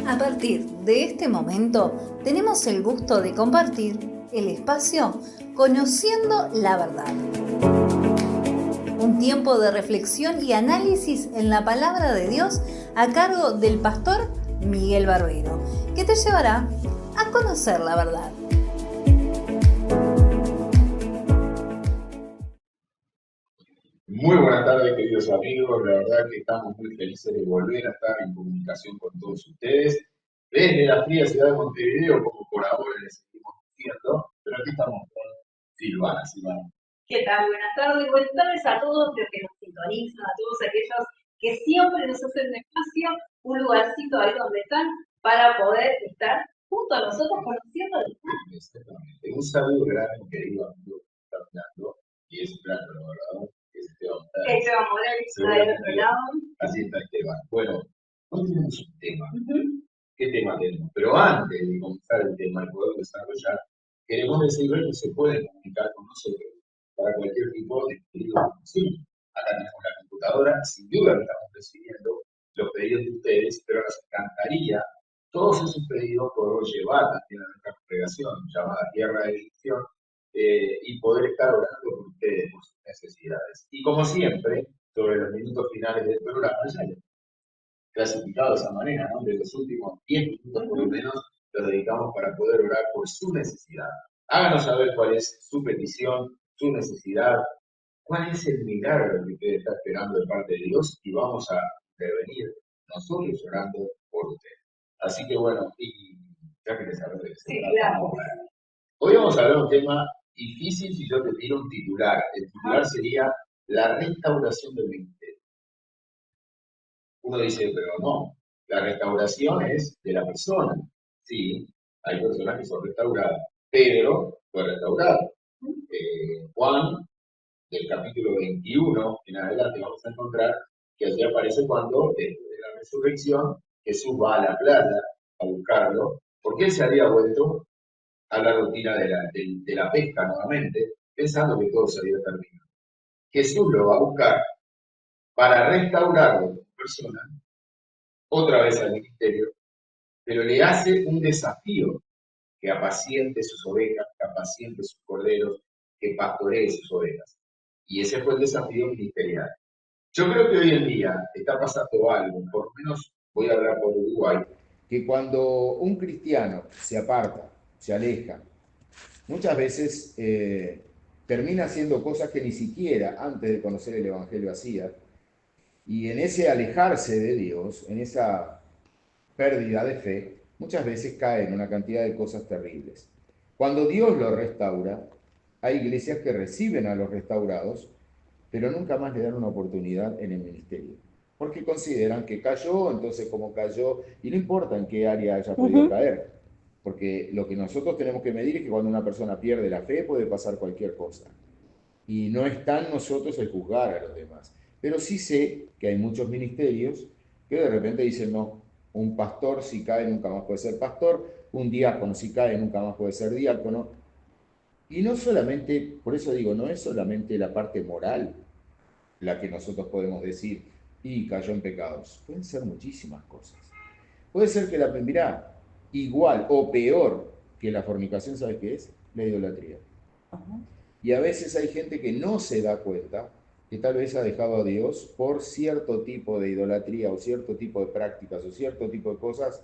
A partir de este momento, tenemos el gusto de compartir el espacio Conociendo la Verdad. Un tiempo de reflexión y análisis en la palabra de Dios a cargo del pastor Miguel Barbero, que te llevará a conocer la verdad. Muy buenas tardes, queridos amigos. La verdad que estamos muy felices de volver a estar en comunicación con todos ustedes. Desde la fría ciudad de Montevideo, como por ahora les seguimos diciendo, pero aquí estamos con Silvana. ¿Qué tal? Buenas tardes. Buenas tardes a todos los que nos sintonizan, a todos aquellos que siempre nos hacen un espacio, un lugarcito ahí donde están, para poder estar junto a nosotros conociendo el plan. Exactamente. Un saludo grande, querido amigo que está mirando, y es un gran colaborador, que es Esteban Morales, está del otro lado. Así está Esteban. Bueno, hoy tenemos un tema. ¿Qué tema tenemos? Pero antes de comenzar el tema y poder desarrollar, queremos decirles que se pueden comunicar con nosotros para cualquier tipo de pedido de información. Acá tenemos la computadora, sin duda que estamos recibiendo los pedidos de ustedes, pero nos encantaría todos esos pedidos poder llevar también a nuestra congregación llamada Tierra de Bendición y poder estar orando por ustedes, por sus necesidades. Y como siempre, sobre los minutos finales del programa, ya clasificado de esa manera, ¿no? De los últimos 10 minutos por lo menos los dedicamos para poder orar por su necesidad. Háganos saber cuál es su petición, su necesidad, cuál es el milagro que usted está esperando de parte de Dios y vamos a intervenir nosotros orando por usted. Así que bueno, y ya que les hablo de eso. Sí, claro. Hoy vamos a hablar de un tema difícil si yo te tiro un titular. El titular sería la restauración del ministerio. Uno dice, pero no, la restauración es de la persona. Sí, hay personas que son restauradas. Pedro fue restaurado. Juan, del capítulo 21 en adelante, vamos a encontrar que allí aparece cuando, después de la resurrección, Jesús va a la playa a buscarlo, porque él se había vuelto a la rutina de la pesca nuevamente, pensando que todo se había terminado. Jesús lo va a buscar para restaurarlo como persona, otra vez al ministerio, pero le hace un desafío: que apaciente sus ovejas, que apaciente sus corderos, que pastoree sus ovejas. Y ese fue el desafío ministerial. Yo creo que hoy en día está pasando algo, por lo menos voy a hablar por Uruguay, que cuando un cristiano se aparta, se aleja, muchas veces termina haciendo cosas que ni siquiera antes de conocer el Evangelio hacía, y en ese alejarse de Dios, en esa pérdida de fe, muchas veces cae en una cantidad de cosas terribles. Cuando Dios lo restaura, hay iglesias que reciben a los restaurados, pero nunca más le dan una oportunidad en el ministerio, porque consideran que cayó, entonces como cayó, y no importa en qué área haya podido caer, porque lo que nosotros tenemos que medir es que cuando una persona pierde la fe puede pasar cualquier cosa, y no está en nosotros el juzgar a los demás. Pero sí sé que hay muchos ministerios que de repente dicen, no, un pastor si cae nunca más puede ser pastor, un diácono si cae nunca más puede ser diácono. Y no solamente, por eso digo, no es solamente la parte moral la que nosotros podemos decir, y cayó en pecados. Pueden ser muchísimas cosas. Puede ser que mirá, igual o peor que la fornicación, ¿sabes qué es? La idolatría. Y a veces hay gente que no se da cuenta que tal vez ha dejado a Dios por cierto tipo de idolatría o cierto tipo de prácticas o cierto tipo de cosas,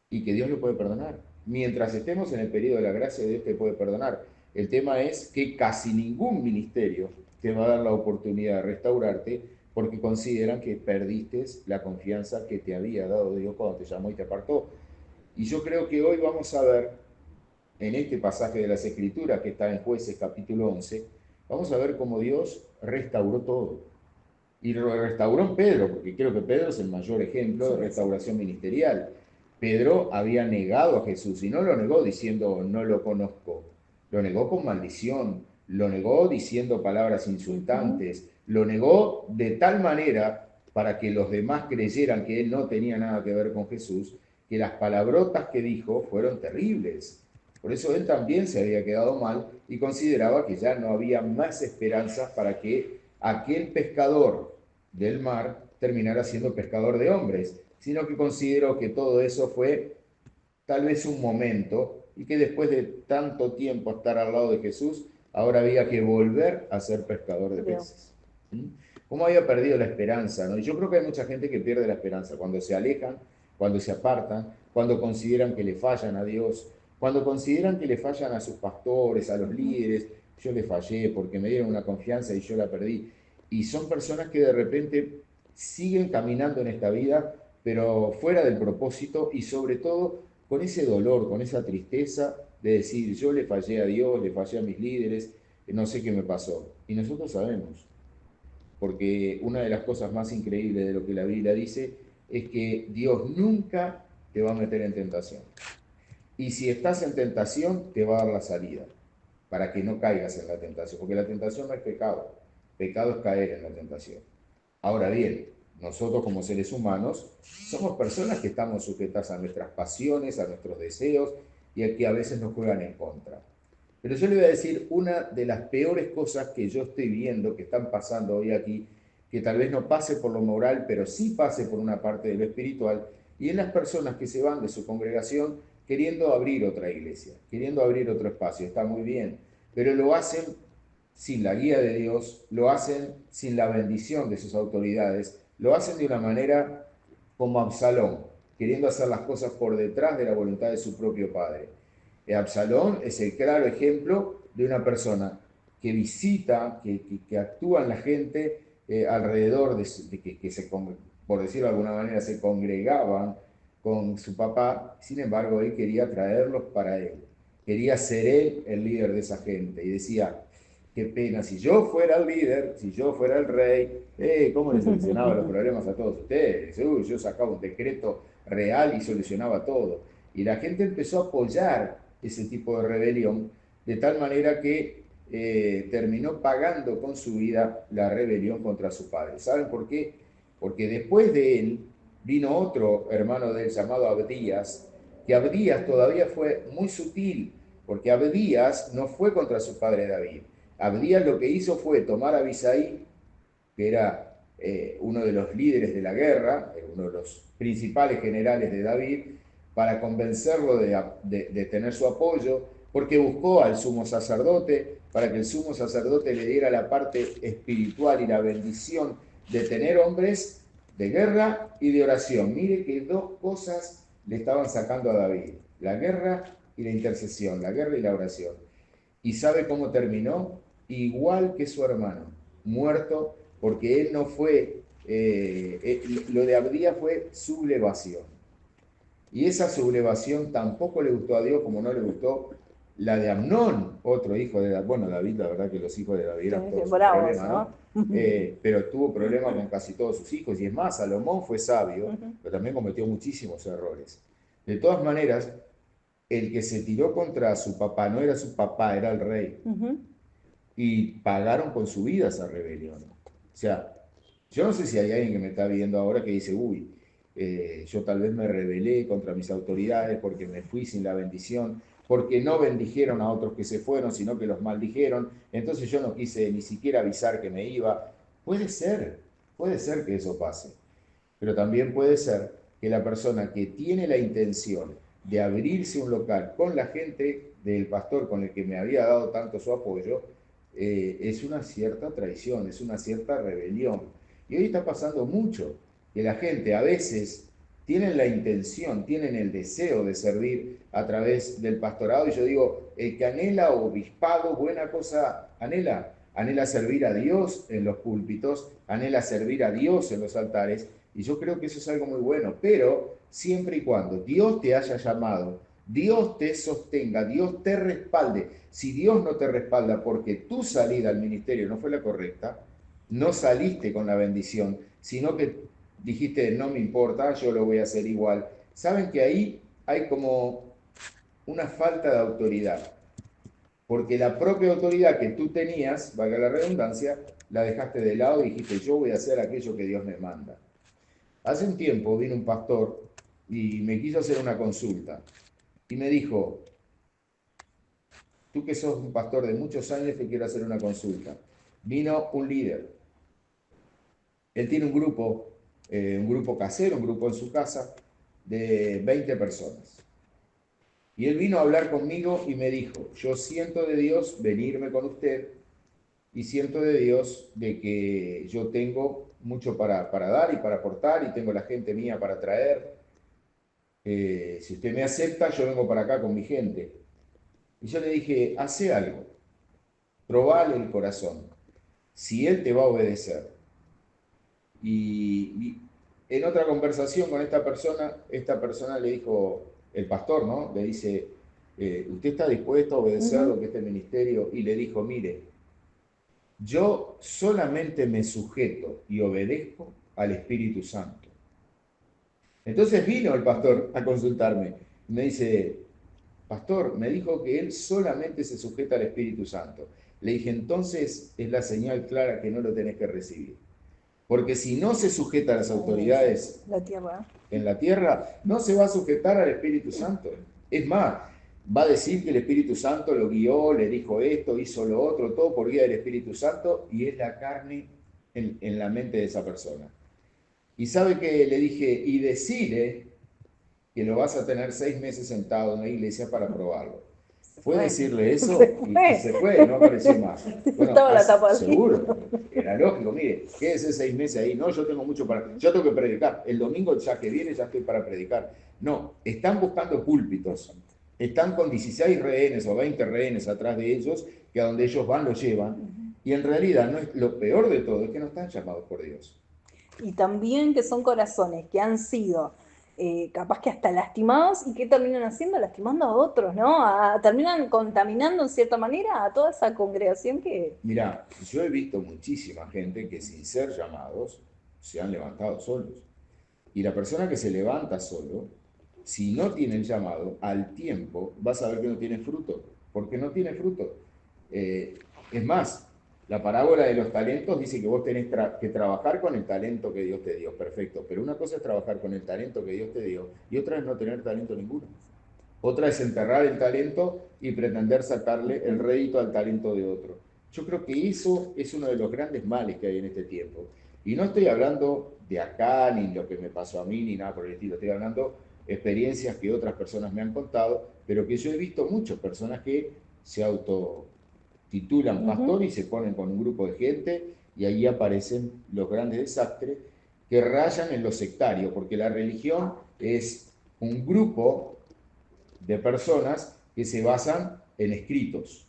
y que Dios lo puede perdonar. Mientras estemos en el periodo de la gracia, Dios te puede perdonar. El tema es que casi ningún ministerio te va a dar la oportunidad de restaurarte porque consideran que perdiste la confianza que te había dado Dios cuando te llamó y te apartó. Y yo creo que hoy vamos a ver, en este pasaje de las Escrituras que está en Jueces capítulo 11, vamos a ver cómo Dios restauró todo. Y lo restauró en Pedro, porque creo que Pedro es el mayor ejemplo de restauración ministerial. Pedro había negado a Jesús, y no lo negó diciendo no lo conozco, lo negó con maldición, lo negó diciendo palabras insultantes, lo negó de tal manera para que los demás creyeran que él no tenía nada que ver con Jesús, que las palabrotas que dijo fueron terribles. Por eso él también se había quedado mal y consideraba que ya no había más esperanzas para que aquel pescador del mar terminara siendo pescador de hombres, sino que considero que todo eso fue tal vez un momento y que después de tanto tiempo estar al lado de Jesús, ahora había que volver a ser pescador de peces. ¿Mm? Cómo había perdido la esperanza, ¿no? Y yo creo que hay mucha gente que pierde la esperanza cuando se alejan, cuando se apartan, cuando consideran que le fallan a Dios, cuando consideran que le fallan a sus pastores, a los líderes. Yo le fallé porque me dieron una confianza y yo la perdí. Y son personas que de repente siguen caminando en esta vida, pero fuera del propósito y sobre todo con ese dolor, con esa tristeza de decir, yo le fallé a Dios, le fallé a mis líderes, no sé qué me pasó. Y nosotros sabemos, porque una de las cosas más increíbles de lo que la Biblia dice es que Dios nunca te va a meter en tentación. Y si estás en tentación, te va a dar la salida, para que no caigas en la tentación, porque la tentación no es pecado, pecado es caer en la tentación. Ahora bien, nosotros como seres humanos somos personas que estamos sujetas a nuestras pasiones, a nuestros deseos y a que a veces nos juegan en contra. Pero yo le voy a decir una de las peores cosas que yo estoy viendo que están pasando hoy aquí, que tal vez no pase por lo moral, pero sí pase por una parte de lo espiritual, y en las personas que se van de su congregación queriendo abrir otra iglesia, queriendo abrir otro espacio. Está muy bien, pero lo hacen sin la guía de Dios, lo hacen sin la bendición de sus autoridades, lo hacen de una manera como Absalón, queriendo hacer las cosas por detrás de la voluntad de su propio padre. Absalón es el claro ejemplo de una persona que visita, que actúa en la gente alrededor de que se, por decirlo de alguna manera, se congregaban con su papá. Sin embargo, él quería traerlos para él. Quería ser él el líder de esa gente. Y decía, qué pena, si yo fuera el líder, si yo fuera el rey, ¿cómo le solucionaba los problemas a todos ustedes? Yo sacaba un decreto real y solucionaba todo. Y la gente empezó a apoyar ese tipo de rebelión, de tal manera que terminó pagando con su vida la rebelión contra su padre. ¿Saben por qué? Porque después de él vino otro hermano de él llamado Abdías, que Abdías todavía fue muy sutil, porque Abdías no fue contra su padre David. Abdías lo que hizo fue tomar a Abisaí, que era uno de los líderes de la guerra, uno de los principales generales de David, para convencerlo de tener su apoyo, porque buscó al sumo sacerdote para que el sumo sacerdote le diera la parte espiritual y la bendición de tener hombres de guerra y de oración. Mire que dos cosas le estaban sacando a David, la guerra y la intercesión, la guerra y la oración. ¿Y sabe cómo terminó? Igual que su hermano, muerto, porque él no fue, lo de Abdías fue sublevación. Y esa sublevación tampoco le gustó a Dios, como no le gustó la de Amnón, otro hijo de David. Bueno, David, la verdad que los hijos de David eran todos un problema, ¿no? Pero tuvo problemas con casi todos sus hijos. Y es más, Salomón fue sabio, pero también cometió muchísimos errores. De todas maneras, el que se tiró contra su papá no era su papá, era el rey. Y pagaron con su vida esa rebelión. O sea, yo no sé si hay alguien que me está viendo ahora que dice, uy, yo tal vez me rebelé contra mis autoridades porque me fui sin la bendición, porque no bendijeron a otros que se fueron, sino que los maldijeron, entonces yo no quise ni siquiera avisar que me iba. Puede ser que eso pase, pero también puede ser que la persona que tiene la intención de abrirse un local con la gente del pastor con el que me había dado tanto su apoyo, es una cierta traición, es una cierta rebelión. Y hoy está pasando mucho, que la gente a veces tienen la intención, tienen el deseo de servir a través del pastorado, y yo digo, el que anhela obispado, buena cosa anhela servir a Dios en los púlpitos, anhela servir a Dios en los altares, y yo creo que eso es algo muy bueno, pero siempre y cuando Dios te haya llamado, Dios te sostenga, Dios te respalde. Si Dios no te respalda porque tu salida al ministerio no fue la correcta, no saliste con la bendición, sino que dijiste, no me importa, yo lo voy a hacer igual. Saben que ahí hay como una falta de autoridad, porque la propia autoridad que tú tenías, valga la redundancia, la dejaste de lado y dijiste, yo voy a hacer aquello que Dios me manda. Hace un tiempo vino un pastor y me quiso hacer una consulta y me dijo, tú que sos un pastor de muchos años te quiero hacer una consulta. Vino un líder. Él tiene un grupo un grupo casero, un grupo en su casa, de 20 personas. Y él vino a hablar conmigo y me dijo, yo siento de Dios venirme con usted y siento de Dios de que yo tengo mucho para dar y para aportar y tengo la gente mía para traer. Si usted me acepta, yo vengo para acá con mi gente. Y yo le dije, hace algo, probale el corazón, si él te va a obedecer. Y en otra conversación con esta persona le dijo, el pastor, ¿no? Le dice, ¿usted está dispuesto a obedecer lo que este ministerio? Y le dijo, mire, yo solamente me sujeto y obedezco al Espíritu Santo. Entonces vino el pastor a consultarme. Me dice, pastor, me dijo que él solamente se sujeta al Espíritu Santo. Le dije, entonces es la señal clara que no lo tenés que recibir. Porque si no se sujeta a las autoridades en la tierra, no se va a sujetar al Espíritu Santo. Es más, va a decir que el Espíritu Santo lo guió, le dijo esto, hizo lo otro, todo por guía del Espíritu Santo, y es la carne en la mente de esa persona. Y sabe que le dije, y decile que lo vas a tener 6 meses sentado en la iglesia para probarlo. Fue decirle eso y se fue, no apareció más. Bueno, seguro, era lógico, mire, quédese 6 meses ahí. No, yo tengo mucho yo tengo que predicar. El domingo ya que viene ya estoy para predicar. No, están buscando púlpitos. Están con 16 rehenes o 20 rehenes atrás de ellos, que a donde ellos van los llevan. Y en realidad no es, lo peor de todo es que no están llamados por Dios. Y también que son corazones que han sido capaz que hasta lastimados y que terminan haciendo, lastimando a otros, ¿no? Terminan contaminando en cierta manera a toda esa congregación que... Mirá, yo he visto muchísima gente que sin ser llamados se han levantado solos. Y la persona que se levanta solo, si no tiene el llamado, al tiempo vas a ver que no tiene fruto, porque no tiene fruto. Es más, la parábola de los talentos dice que vos tenés que trabajar con el talento que Dios te dio, perfecto, pero una cosa es trabajar con el talento que Dios te dio y otra es no tener talento ninguno. Otra es enterrar el talento y pretender sacarle el rédito al talento de otro. Yo creo que eso es uno de los grandes males que hay en este tiempo. Y no estoy hablando de acá, ni lo que me pasó a mí, ni nada por el estilo. Estoy hablando de experiencias que otras personas me han contado, pero que yo he visto muchas personas que se autotitulan pastor y se ponen con un grupo de gente y ahí aparecen los grandes desastres que rayan en lo sectario, porque la religión es un grupo de personas que se basan en escritos,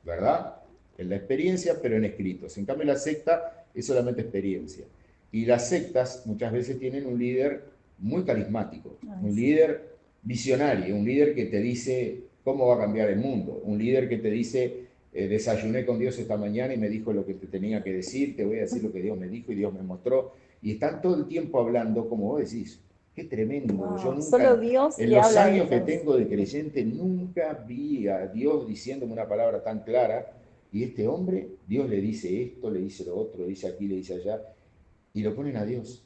¿verdad? En la experiencia, pero en escritos. En cambio, la secta es solamente experiencia. Y las sectas muchas veces tienen un líder muy carismático, un líder visionario, un líder que te dice cómo va a cambiar el mundo, un líder que te dice, desayuné con Dios esta mañana y me dijo lo que te tenía que decir, te voy a decir lo que Dios me dijo y Dios me mostró. Y están todo el tiempo hablando, como vos decís. Qué tremendo. Wow, yo nunca, solo Dios en los años que tengo de creyente, nunca vi a Dios diciéndome una palabra tan clara. Y este hombre, Dios le dice esto, le dice lo otro, le dice aquí, le dice allá, y lo ponen a Dios,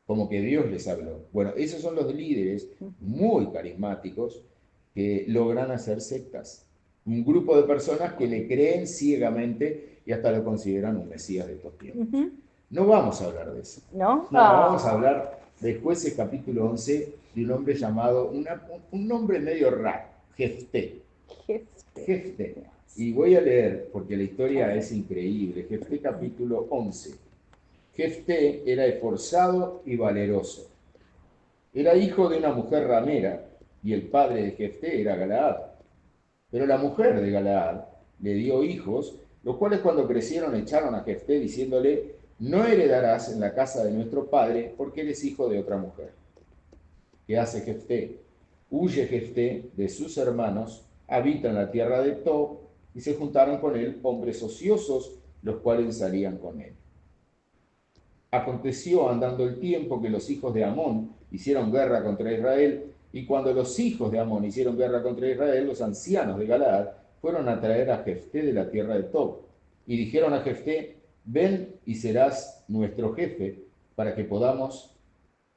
como que Dios les habló. Bueno, esos son los líderes muy carismáticos que logran hacer sectas. Un grupo de personas que le creen ciegamente y hasta lo consideran un mesías de estos tiempos. No vamos a hablar de eso. ¿No? Vamos a hablar de Jueces capítulo 11 de un hombre llamado, un nombre medio raro, Jefté. Jefté. Y voy a leer, porque la historia es increíble. Jefté capítulo 11. Jefté era esforzado y valeroso. Era hijo de una mujer ramera, y el padre de Jefté era Galaad. Pero la mujer de Galaad le dio hijos, los cuales cuando crecieron echaron a Jefté diciéndole, no heredarás en la casa de nuestro padre porque eres hijo de otra mujer. ¿Qué hace Jefté? Huye Jefté de sus hermanos, habita en la tierra de Tob, y se juntaron con él hombres ociosos, los cuales salían con él. Aconteció andando el tiempo que los hijos de Amón hicieron guerra contra Israel, y cuando los hijos de Amón hicieron guerra contra Israel, los ancianos de Galaad fueron a traer a Jefté de la tierra de Tob, y dijeron a Jefté, ven y serás nuestro jefe para que podamos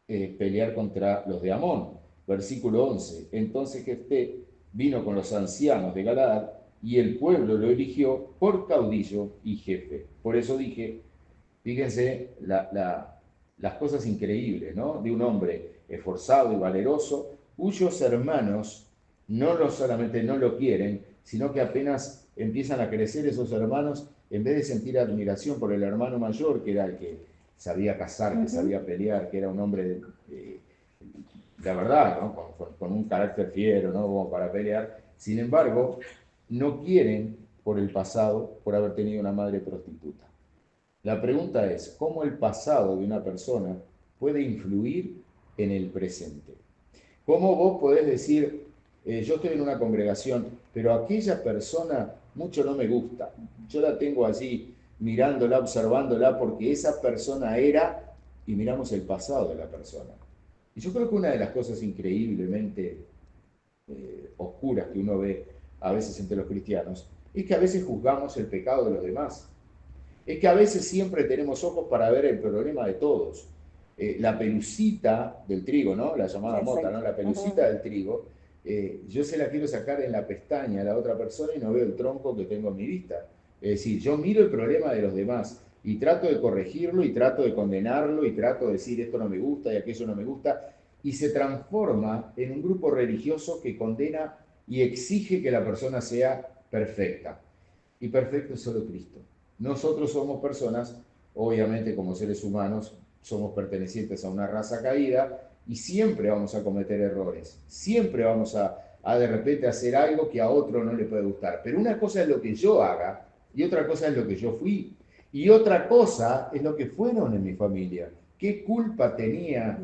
pelear contra los de Amón. Versículo 11. Entonces Jefté vino con los ancianos de Galaad y el pueblo lo eligió por caudillo y jefe. Por eso dije, fíjense las cosas increíbles, ¿no? De un hombre esforzado y valeroso, cuyos hermanos solamente no lo quieren, sino que apenas empiezan a crecer esos hermanos, en vez de sentir admiración por el hermano mayor, que era el que sabía cazar, que sabía pelear, que era un hombre de verdad, ¿no? Con un carácter fiero, ¿no? Como para pelear. Sin embargo, no quieren por el pasado, por haber tenido una madre prostituta. La pregunta es, ¿cómo el pasado de una persona puede influir en el presente? ¿Cómo vos podés decir, yo estoy en una congregación, pero aquella persona mucho no me gusta? Yo la tengo allí mirándola, observándola, porque esa persona era, y miramos el pasado de la persona. Y yo creo que una de las cosas increíblemente oscuras que uno ve a veces entre los cristianos es que a veces juzgamos el pecado de los demás. Es que a veces siempre tenemos ojos para ver el problema de todos. La pelucita del trigo, ¿no? La llamada mota, ¿no? La pelucita del trigo, yo se la quiero sacar en la pestaña a la otra persona y no veo el tronco que tengo en mi vista. Es decir, yo miro el problema de los demás y trato de corregirlo y trato de condenarlo y trato de decir esto no me gusta y aquello no me gusta, y se transforma en un grupo religioso que condena y exige que la persona sea perfecta. Y perfecto es solo Cristo. Nosotros somos personas, obviamente como seres humanos, somos pertenecientes a una raza caída y siempre vamos a cometer errores, siempre vamos a de repente hacer algo que a otro no le puede gustar. Pero una cosa es lo que yo haga y otra cosa es lo que yo fui. Y otra cosa es lo que fueron en mi familia. ¿Qué culpa tenía,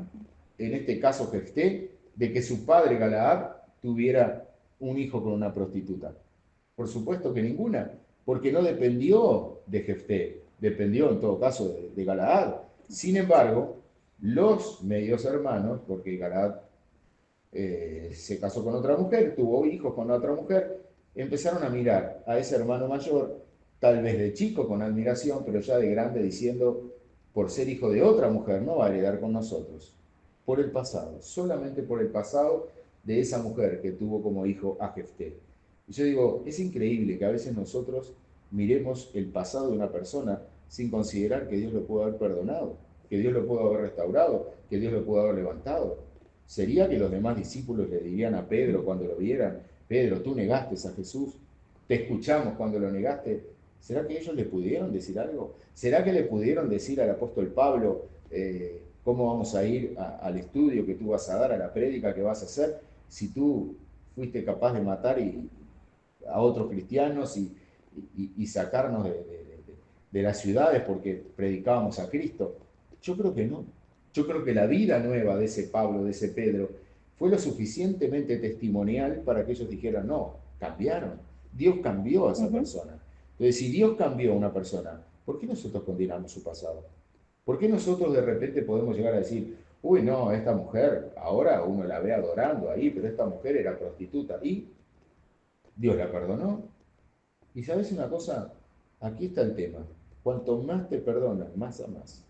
en este caso Jefté, de que su padre Galaad tuviera un hijo con una prostituta? Por supuesto que ninguna, porque no dependió de Jefté, dependió en todo caso de Galaad. Sin embargo, los medios hermanos, porque Galaad se casó con otra mujer, tuvo hijos con otra mujer, empezaron a mirar a ese hermano mayor, tal vez de chico con admiración, pero ya de grande diciendo, por ser hijo de otra mujer, no va a heredar con nosotros. Por el pasado, solamente por el pasado de esa mujer que tuvo como hijo a Jefté. Y yo digo, es increíble que a veces nosotros miremos el pasado de una persona sin considerar que Dios lo pudo haber perdonado, que Dios lo pudo haber restaurado, que Dios lo pudo haber levantado. ¿Sería que los demás discípulos le dirían a Pedro cuando lo vieran, Pedro, tú negaste a Jesús, te escuchamos cuando lo negaste? ¿Será que ellos le pudieron decir algo? ¿Será que le pudieron decir al apóstol Pablo, cómo vamos a ir al estudio que tú vas a dar, a la prédica que vas a hacer, si tú fuiste capaz de matar a otros cristianos y sacarnos de las ciudades porque predicábamos a Cristo? Yo creo que no. Yo creo que la vida nueva de ese Pablo, de ese Pedro, fue lo suficientemente testimonial para que ellos dijeran, no, cambiaron. Dios cambió a esa persona. Entonces, si Dios cambió a una persona, ¿por qué nosotros condenamos su pasado? ¿Por qué nosotros de repente podemos llegar a decir, uy, no, esta mujer, ahora uno la ve adorando ahí, pero esta mujer era prostituta y Dios la perdonó? Y ¿sabes una cosa? Aquí está el tema. Cuanto más te perdonan, más amas.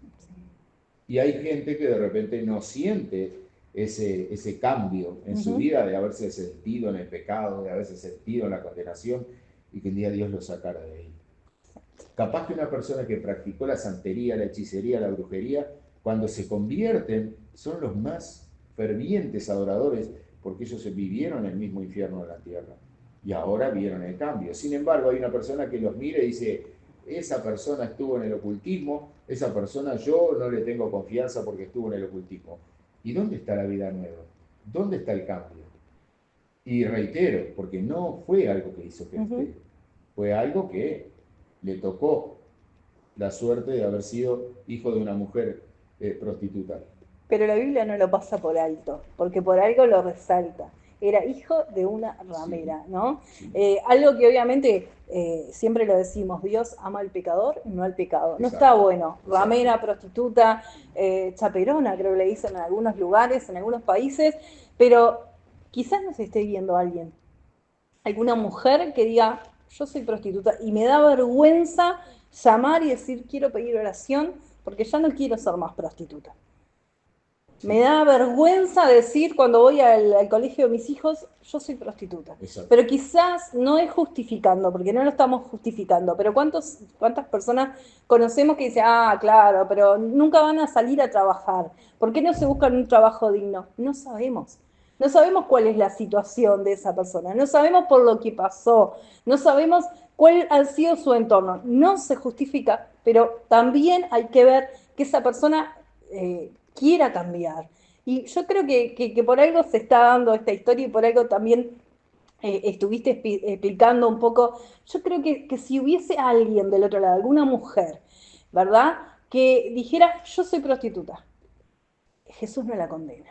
Y hay gente que de repente no siente ese cambio en su vida de haberse sentido en el pecado, de haberse sentido en la condenación y que un día Dios lo sacara de ahí. Capaz que una persona que practicó la santería, la hechicería, la brujería, cuando se convierten son los más fervientes adoradores porque ellos vivieron el mismo infierno de la tierra y ahora vieron el cambio. Sin embargo, hay una persona que los mira y dice, esa persona estuvo en el ocultismo, esa persona yo no le tengo confianza porque estuvo en el ocultismo. ¿Y dónde está la vida nueva? ¿Dónde está el cambio? Y reitero, porque no fue algo que hizo Jefté, fue algo que le tocó la suerte de haber sido hijo de una mujer prostituta. Pero la Biblia no lo pasa por alto, porque por algo lo resalta. Era hijo de una ramera, Sí, ¿no? sí. Algo que obviamente siempre lo decimos, Dios ama al pecador y no al pecado. No Exacto. está bueno. Exacto. Ramera, prostituta, chaperona, creo que le dicen en algunos lugares, en algunos países, pero quizás nos esté viendo alguien, alguna mujer que diga, yo soy prostituta y me da vergüenza llamar y decir, quiero pedir oración porque ya no quiero ser más prostituta. Me da vergüenza decir cuando voy al colegio de mis hijos, yo soy prostituta. Exacto. Pero quizás no es justificando, porque no lo estamos justificando, pero ¿cuántas personas conocemos que dicen, ah, claro, pero nunca van a salir a trabajar? ¿Por qué no se buscan un trabajo digno? No sabemos. No sabemos cuál es la situación de esa persona, no sabemos por lo que pasó, no sabemos cuál ha sido su entorno. No se justifica, pero también hay que ver que esa persona quiera cambiar. Y yo creo que por algo se está dando esta historia y por algo también estuviste explicando un poco. Yo creo que si hubiese alguien del otro lado, alguna mujer, ¿verdad? Que dijera, yo soy prostituta, Jesús no la condena.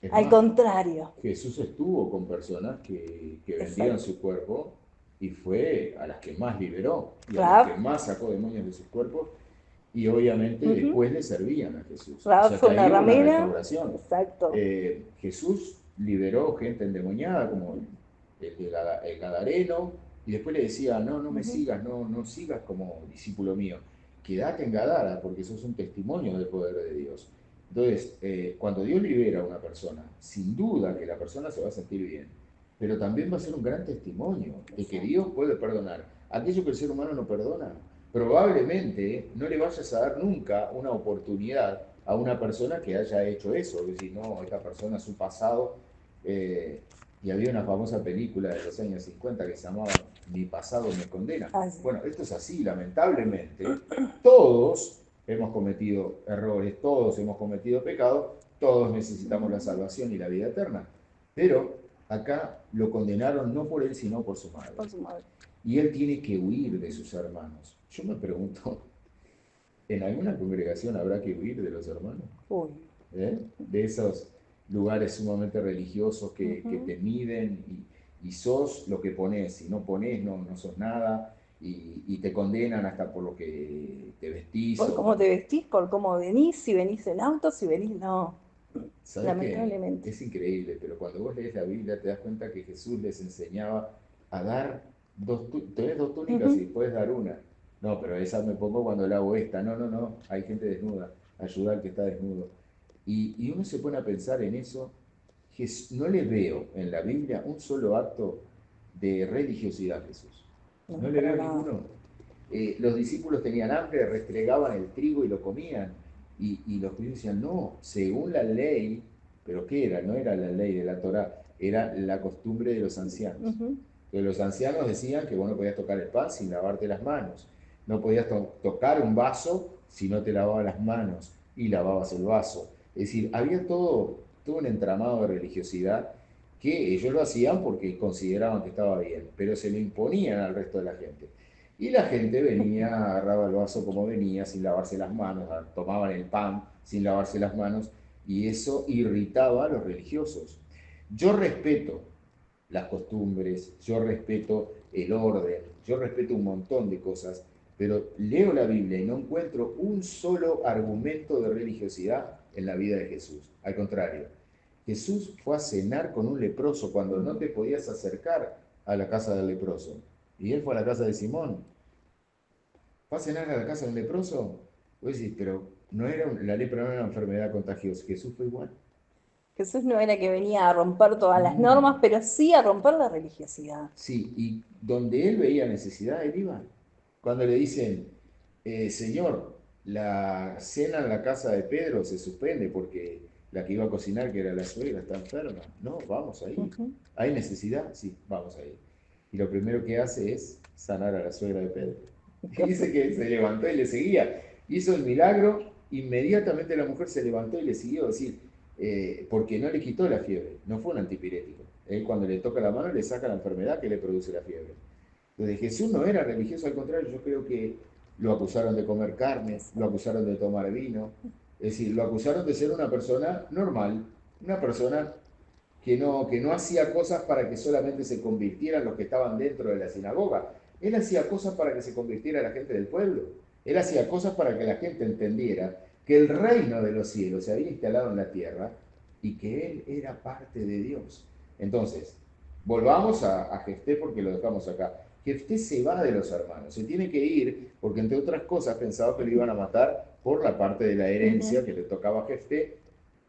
Es Al más, contrario. Jesús estuvo con personas que vendían Exacto. su cuerpo y fue a las que más liberó y a las Raab, que más sacó demonios de sus cuerpos y obviamente después le servían a Jesús. O Raab sea que fue una ahí hubo una ramera. restauración. Exacto. Jesús liberó gente endemoniada como el Gadareno y después le decía, no, no me sigas, no sigas como discípulo mío, quédate en Gadara porque sos un testimonio del poder de Dios. Entonces, cuando Dios libera a una persona, sin duda que la persona se va a sentir bien, pero también va a ser un gran testimonio de que Dios puede perdonar. Aquello que el ser humano no perdona, probablemente no le vayas a dar nunca una oportunidad a una persona que haya hecho eso. Es decir, no, esta persona, su pasado, y había una famosa película de los años 50 que se llamaba Mi pasado me condena. Sí. Bueno, esto es así, lamentablemente. Todos hemos cometido errores, todos hemos cometido pecados, todos necesitamos la salvación y la vida eterna. Pero acá lo condenaron no por él, sino por su madre. Por su madre. Y él tiene que huir de sus hermanos. Yo me pregunto, ¿en alguna congregación habrá que huir de los hermanos? Uy. De esos lugares sumamente religiosos que te miden y sos lo que pones. Si no pones, no sos nada. Y te condenan hasta por lo que te vestís. Por cómo te vestís, por cómo venís, si venís en auto, si venís, no. ¿Sabes Lamentablemente. qué? Es increíble, pero cuando vos lees la Biblia te das cuenta que Jesús les enseñaba a dar tenés dos túnicas y puedes dar una. No, pero esa me pongo cuando la hago esta. No, hay gente desnuda, ayuda al que está desnudo. Y uno se pone a pensar en eso, no le veo en la Biblia un solo acto de religiosidad a Jesús. No le veo ninguno. Los discípulos tenían hambre, restregaban el trigo y lo comían. Y los judíos decían, no, según la ley, pero ¿qué era? No era la ley de la Torá, era la costumbre de los ancianos. Entonces los ancianos decían que vos no podías tocar el pan sin lavarte las manos, no podías tocar un vaso si no te lavabas las manos y lavabas el vaso. Es decir, había todo un entramado de religiosidad que ellos lo hacían porque consideraban que estaba bien, pero se lo imponían al resto de la gente. Y la gente venía, agarraba el vaso como venía, sin lavarse las manos, tomaban el pan sin lavarse las manos, y eso irritaba a los religiosos. Yo respeto las costumbres, yo respeto el orden, yo respeto un montón de cosas, pero leo la Biblia y no encuentro un solo argumento de religiosidad en la vida de Jesús. Al contrario, Jesús fue a cenar con un leproso cuando no te podías acercar a la casa del leproso. Y él fue a la casa de Simón. ¿Fue a cenar a la casa del leproso? Vos decís, pero la lepra no era una enfermedad contagiosa. Jesús fue igual. Jesús no era que venía a romper todas las normas, pero sí a romper la religiosidad. Sí, y donde él veía necesidad, él iba. Cuando le dicen, Señor, la cena en la casa de Pedro se suspende porque la que iba a cocinar, que era la suegra, está enferma. No, vamos ahí. ¿Hay necesidad? Sí, vamos ahí. Y lo primero que hace es sanar a la suegra de Pedro. Y dice que se levantó y le seguía. Hizo el milagro, inmediatamente la mujer se levantó y le siguió. Es decir, porque no le quitó la fiebre, no fue un antipirético. Él cuando le toca la mano le saca la enfermedad que le produce la fiebre. Entonces Jesús no era religioso, al contrario, yo creo que lo acusaron de comer carne, lo acusaron de tomar vino, es decir, lo acusaron de ser una persona normal, una persona que no hacía cosas para que solamente se convirtieran los que estaban dentro de la sinagoga. Él hacía cosas para que se convirtiera la gente del pueblo. Él hacía cosas para que la gente entendiera que el reino de los cielos se había instalado en la tierra y que él era parte de Dios. Entonces, volvamos a Jefté porque lo dejamos acá. Jefté se va de los hermanos, se tiene que ir porque entre otras cosas pensaba que lo iban a matar por la parte de la herencia que le tocaba a Jefté,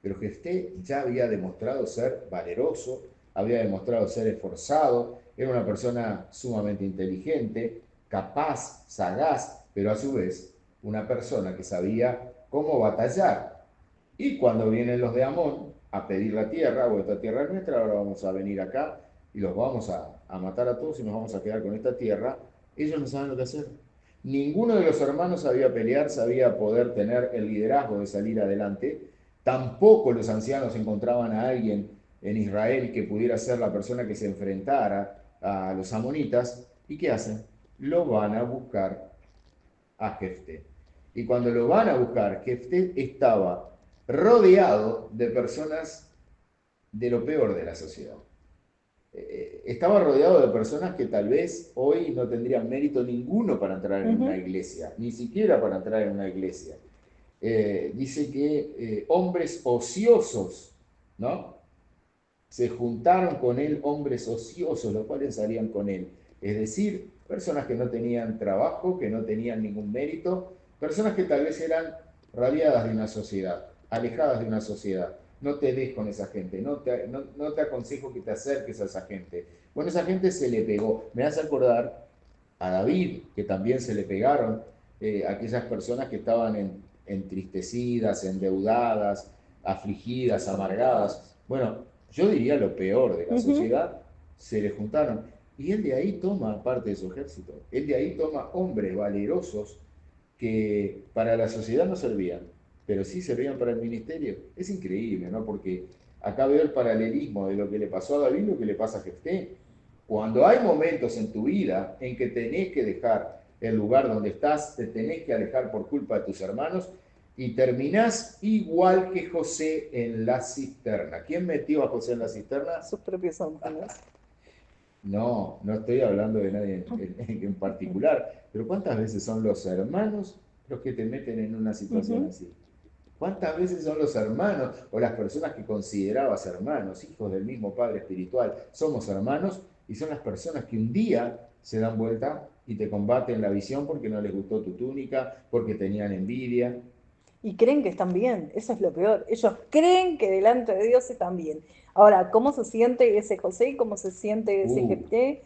pero Jefté ya había demostrado ser valeroso, había demostrado ser esforzado, era una persona sumamente inteligente, capaz, sagaz, pero a su vez una persona que sabía cómo batallar. Y cuando vienen los de Amón a pedir la tierra, o esta tierra es nuestra, ahora vamos a venir acá y los vamos a matar a todos y nos vamos a quedar con esta tierra, ellos no saben lo que hacer. Ninguno de los hermanos sabía pelear, sabía poder tener el liderazgo de salir adelante. Tampoco los ancianos encontraban a alguien en Israel que pudiera ser la persona que se enfrentara a los amonitas. ¿Y qué hacen? Lo van a buscar a Jefté. Y cuando lo van a buscar, Jefté estaba rodeado de personas de lo peor de la sociedad. Estaba rodeado de personas que tal vez hoy no tendrían mérito ninguno para entrar en una iglesia, ni siquiera para entrar en una iglesia. Dice que hombres ociosos, ¿no? Se juntaron con él hombres ociosos, los cuales salían con él. Es decir, personas que no tenían trabajo, que no tenían ningún mérito, personas que tal vez eran radiadas de una sociedad, alejadas de una sociedad. No te des con esa gente, no te aconsejo que te acerques a esa gente. Bueno, esa gente se le pegó. Me hace acordar a David, que también se le pegaron aquellas personas que estaban entristecidas, endeudadas, afligidas, amargadas. Bueno, yo diría lo peor de la sociedad, se le juntaron. Y él de ahí toma parte de su ejército. Él de ahí toma hombres valerosos que para la sociedad no servían, pero sí servían para el ministerio. Es increíble, ¿no? Porque acá veo el paralelismo de lo que le pasó a David y lo que le pasa a Jefté. Cuando hay momentos en tu vida en que tenés que dejar el lugar donde estás, te tenés que alejar por culpa de tus hermanos y terminás igual que José en la cisterna. ¿Quién metió a José en la cisterna? Sus propios hermanos. No, no estoy hablando de nadie en particular, pero ¿cuántas veces son los hermanos los que te meten en una situación así? ¿Cuántas veces son los hermanos o las personas que considerabas hermanos, hijos del mismo Padre Espiritual? Somos hermanos y son las personas que un día se dan vuelta y te combaten la visión porque no les gustó tu túnica, porque tenían envidia. Y creen que están bien, eso es lo peor. Ellos creen que delante de Dios están bien. Ahora, ¿cómo se siente ese José y cómo se siente ese Jefté?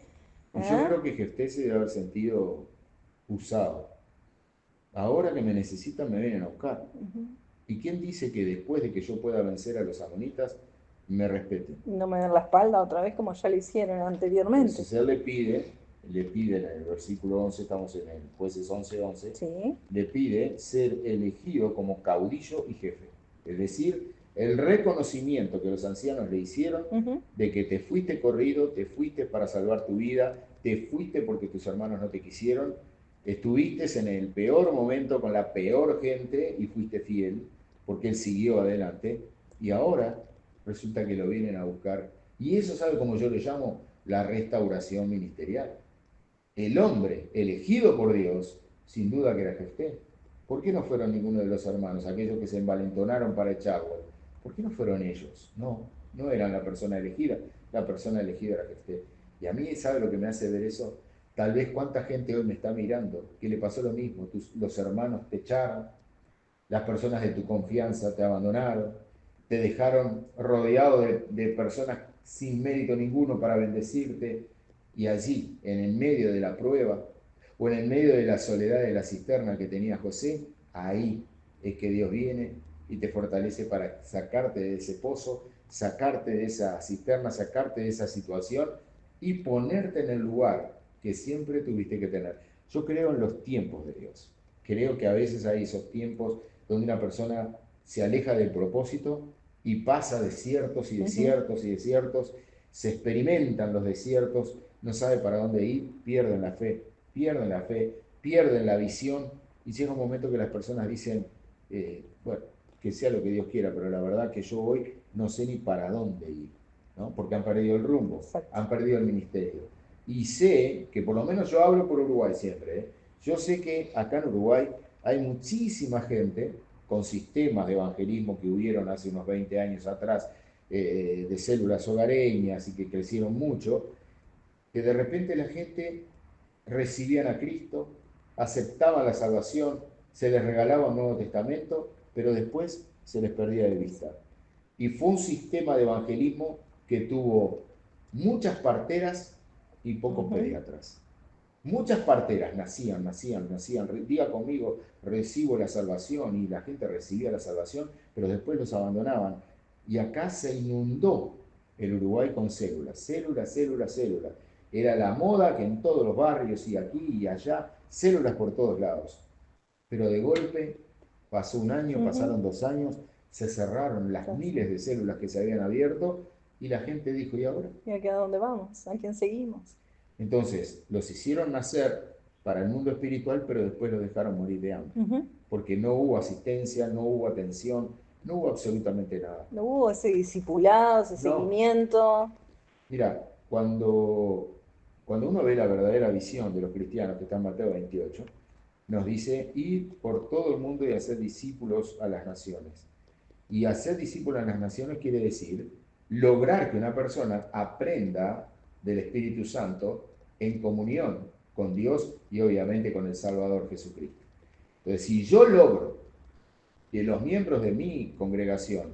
Y yo creo que Jefté se debe haber sentido usado. Ahora que me necesitan, me vienen a buscar. ¿Y quién dice que después de que yo pueda vencer a los amonitas, me respeten? No me den la espalda otra vez como ya lo hicieron anteriormente. Entonces él le pide en el versículo 11, estamos en el Jueces 11:11, Sí. le pide ser elegido como caudillo y jefe. Es decir, el reconocimiento que los ancianos le hicieron de que te fuiste corrido, te fuiste para salvar tu vida, te fuiste porque tus hermanos no te quisieron, estuviste en el peor momento con la peor gente y fuiste fiel porque él siguió adelante y ahora resulta que lo vienen a buscar. Y eso, ¿sabe cómo yo le llamo? La restauración ministerial. El hombre elegido por Dios, sin duda que era Jefté. ¿Por qué no fueron ninguno de los hermanos, aquellos que se envalentonaron para echarlo? ¿Por qué no fueron ellos? No eran la persona elegida. La persona elegida era Jefté. Y a mí, ¿sabe lo que me hace ver eso? Tal vez cuánta gente hoy me está mirando, que le pasó lo mismo. Los hermanos te echaron, las personas de tu confianza te abandonaron, te dejaron rodeado de personas sin mérito ninguno para bendecirte, y allí, en el medio de la prueba, o en el medio de la soledad de la cisterna que tenía José, ahí es que Dios viene y te fortalece para sacarte de ese pozo, sacarte de esa cisterna, sacarte de esa situación y ponerte en el lugar que siempre tuviste que tener. Yo creo en los tiempos de Dios. Creo que a veces hay esos tiempos donde una persona se aleja del propósito y pasa desiertos y desiertos y desiertos, se experimentan los desiertos, no sabe para dónde ir, pierden la fe, pierden la visión y llega un momento que las personas dicen, bueno, que sea lo que Dios quiera, pero la verdad que yo hoy no sé ni para dónde ir, ¿no? Porque han perdido el rumbo, han perdido el ministerio. Y sé que, por lo menos yo hablo por Uruguay siempre, yo sé que acá en Uruguay hay muchísima gente con sistemas de evangelismo que hubieron hace unos 20 años atrás, de células hogareñas y que crecieron mucho, que de repente la gente recibían a Cristo, aceptaban la salvación, se les regalaba un Nuevo Testamento, pero después se les perdía de vista. Y fue un sistema de evangelismo que tuvo muchas parteras y pocos pediatras. Muchas parteras nacían. Diga conmigo, recibo la salvación, y la gente recibía la salvación, pero después los abandonaban. Y acá se inundó el Uruguay con células. Era la moda que en todos los barrios y aquí y allá, células por todos lados. Pero de golpe, pasó un año, pasaron 2 años, se cerraron las miles de células que se habían abierto y la gente dijo, ¿y ahora? ¿Y aquí a dónde vamos? ¿A quién seguimos? Entonces, los hicieron nacer para el mundo espiritual, pero después los dejaron morir de hambre. Porque no hubo asistencia, no hubo atención, no hubo absolutamente nada. No hubo ese discipulado, ese seguimiento. Mira, cuando uno ve la verdadera visión de los cristianos, que está en Mateo 28, nos dice, ir por todo el mundo y hacer discípulos a las naciones. Y hacer discípulos a las naciones quiere decir lograr que una persona aprenda del Espíritu Santo en comunión con Dios y obviamente con el Salvador Jesucristo. Entonces, si yo logro que los miembros de mi congregación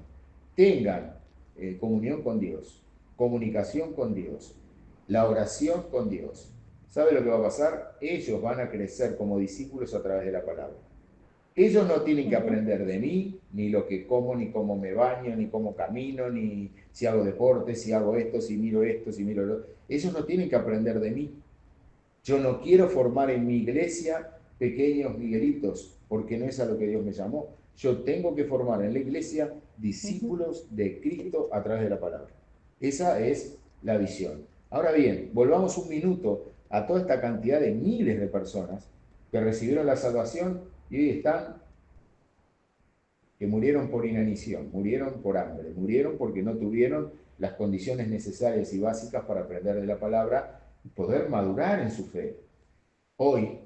tengan comunión con Dios, comunicación con Dios, la oración con Dios, ¿sabe lo que va a pasar? Ellos van a crecer como discípulos a través de la palabra. Ellos no tienen que aprender de mí, ni lo que como, ni cómo me baño, ni cómo camino, ni si hago deporte, si hago esto, si miro lo otro. Ellos no tienen que aprender de mí. Yo no quiero formar en mi iglesia pequeños Miguelitos, porque no es a lo que Dios me llamó. Yo tengo que formar en la iglesia discípulos de Cristo a través de la palabra. Esa es la visión. Ahora bien, volvamos un minuto a toda esta cantidad de miles de personas que recibieron la salvación y hoy están, que murieron por inanición, murieron por hambre, murieron porque no tuvieron las condiciones necesarias y básicas para aprender de la palabra y poder madurar en su fe. Hoy,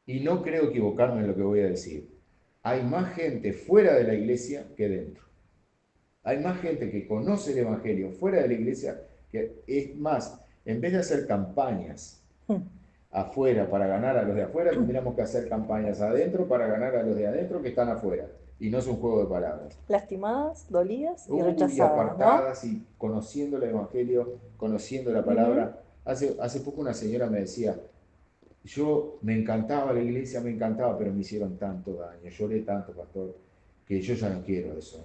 y no creo equivocarme en lo que voy a decir, hay más gente fuera de la iglesia que dentro. Hay más gente que conoce el Evangelio fuera de la iglesia, que es más, en vez de hacer campañas afuera para ganar a los de afuera, tendríamos que hacer campañas adentro para ganar a los de adentro que están afuera. Y no es un juego de palabras. Lastimadas, dolidas y Y rechazadas, apartadas, ¿no? Y conociendo el Evangelio, conociendo la palabra. Hace poco una señora me decía, yo me encantaba la iglesia, me encantaba, pero me hicieron tanto daño, lloré tanto, pastor, que yo ya no quiero eso.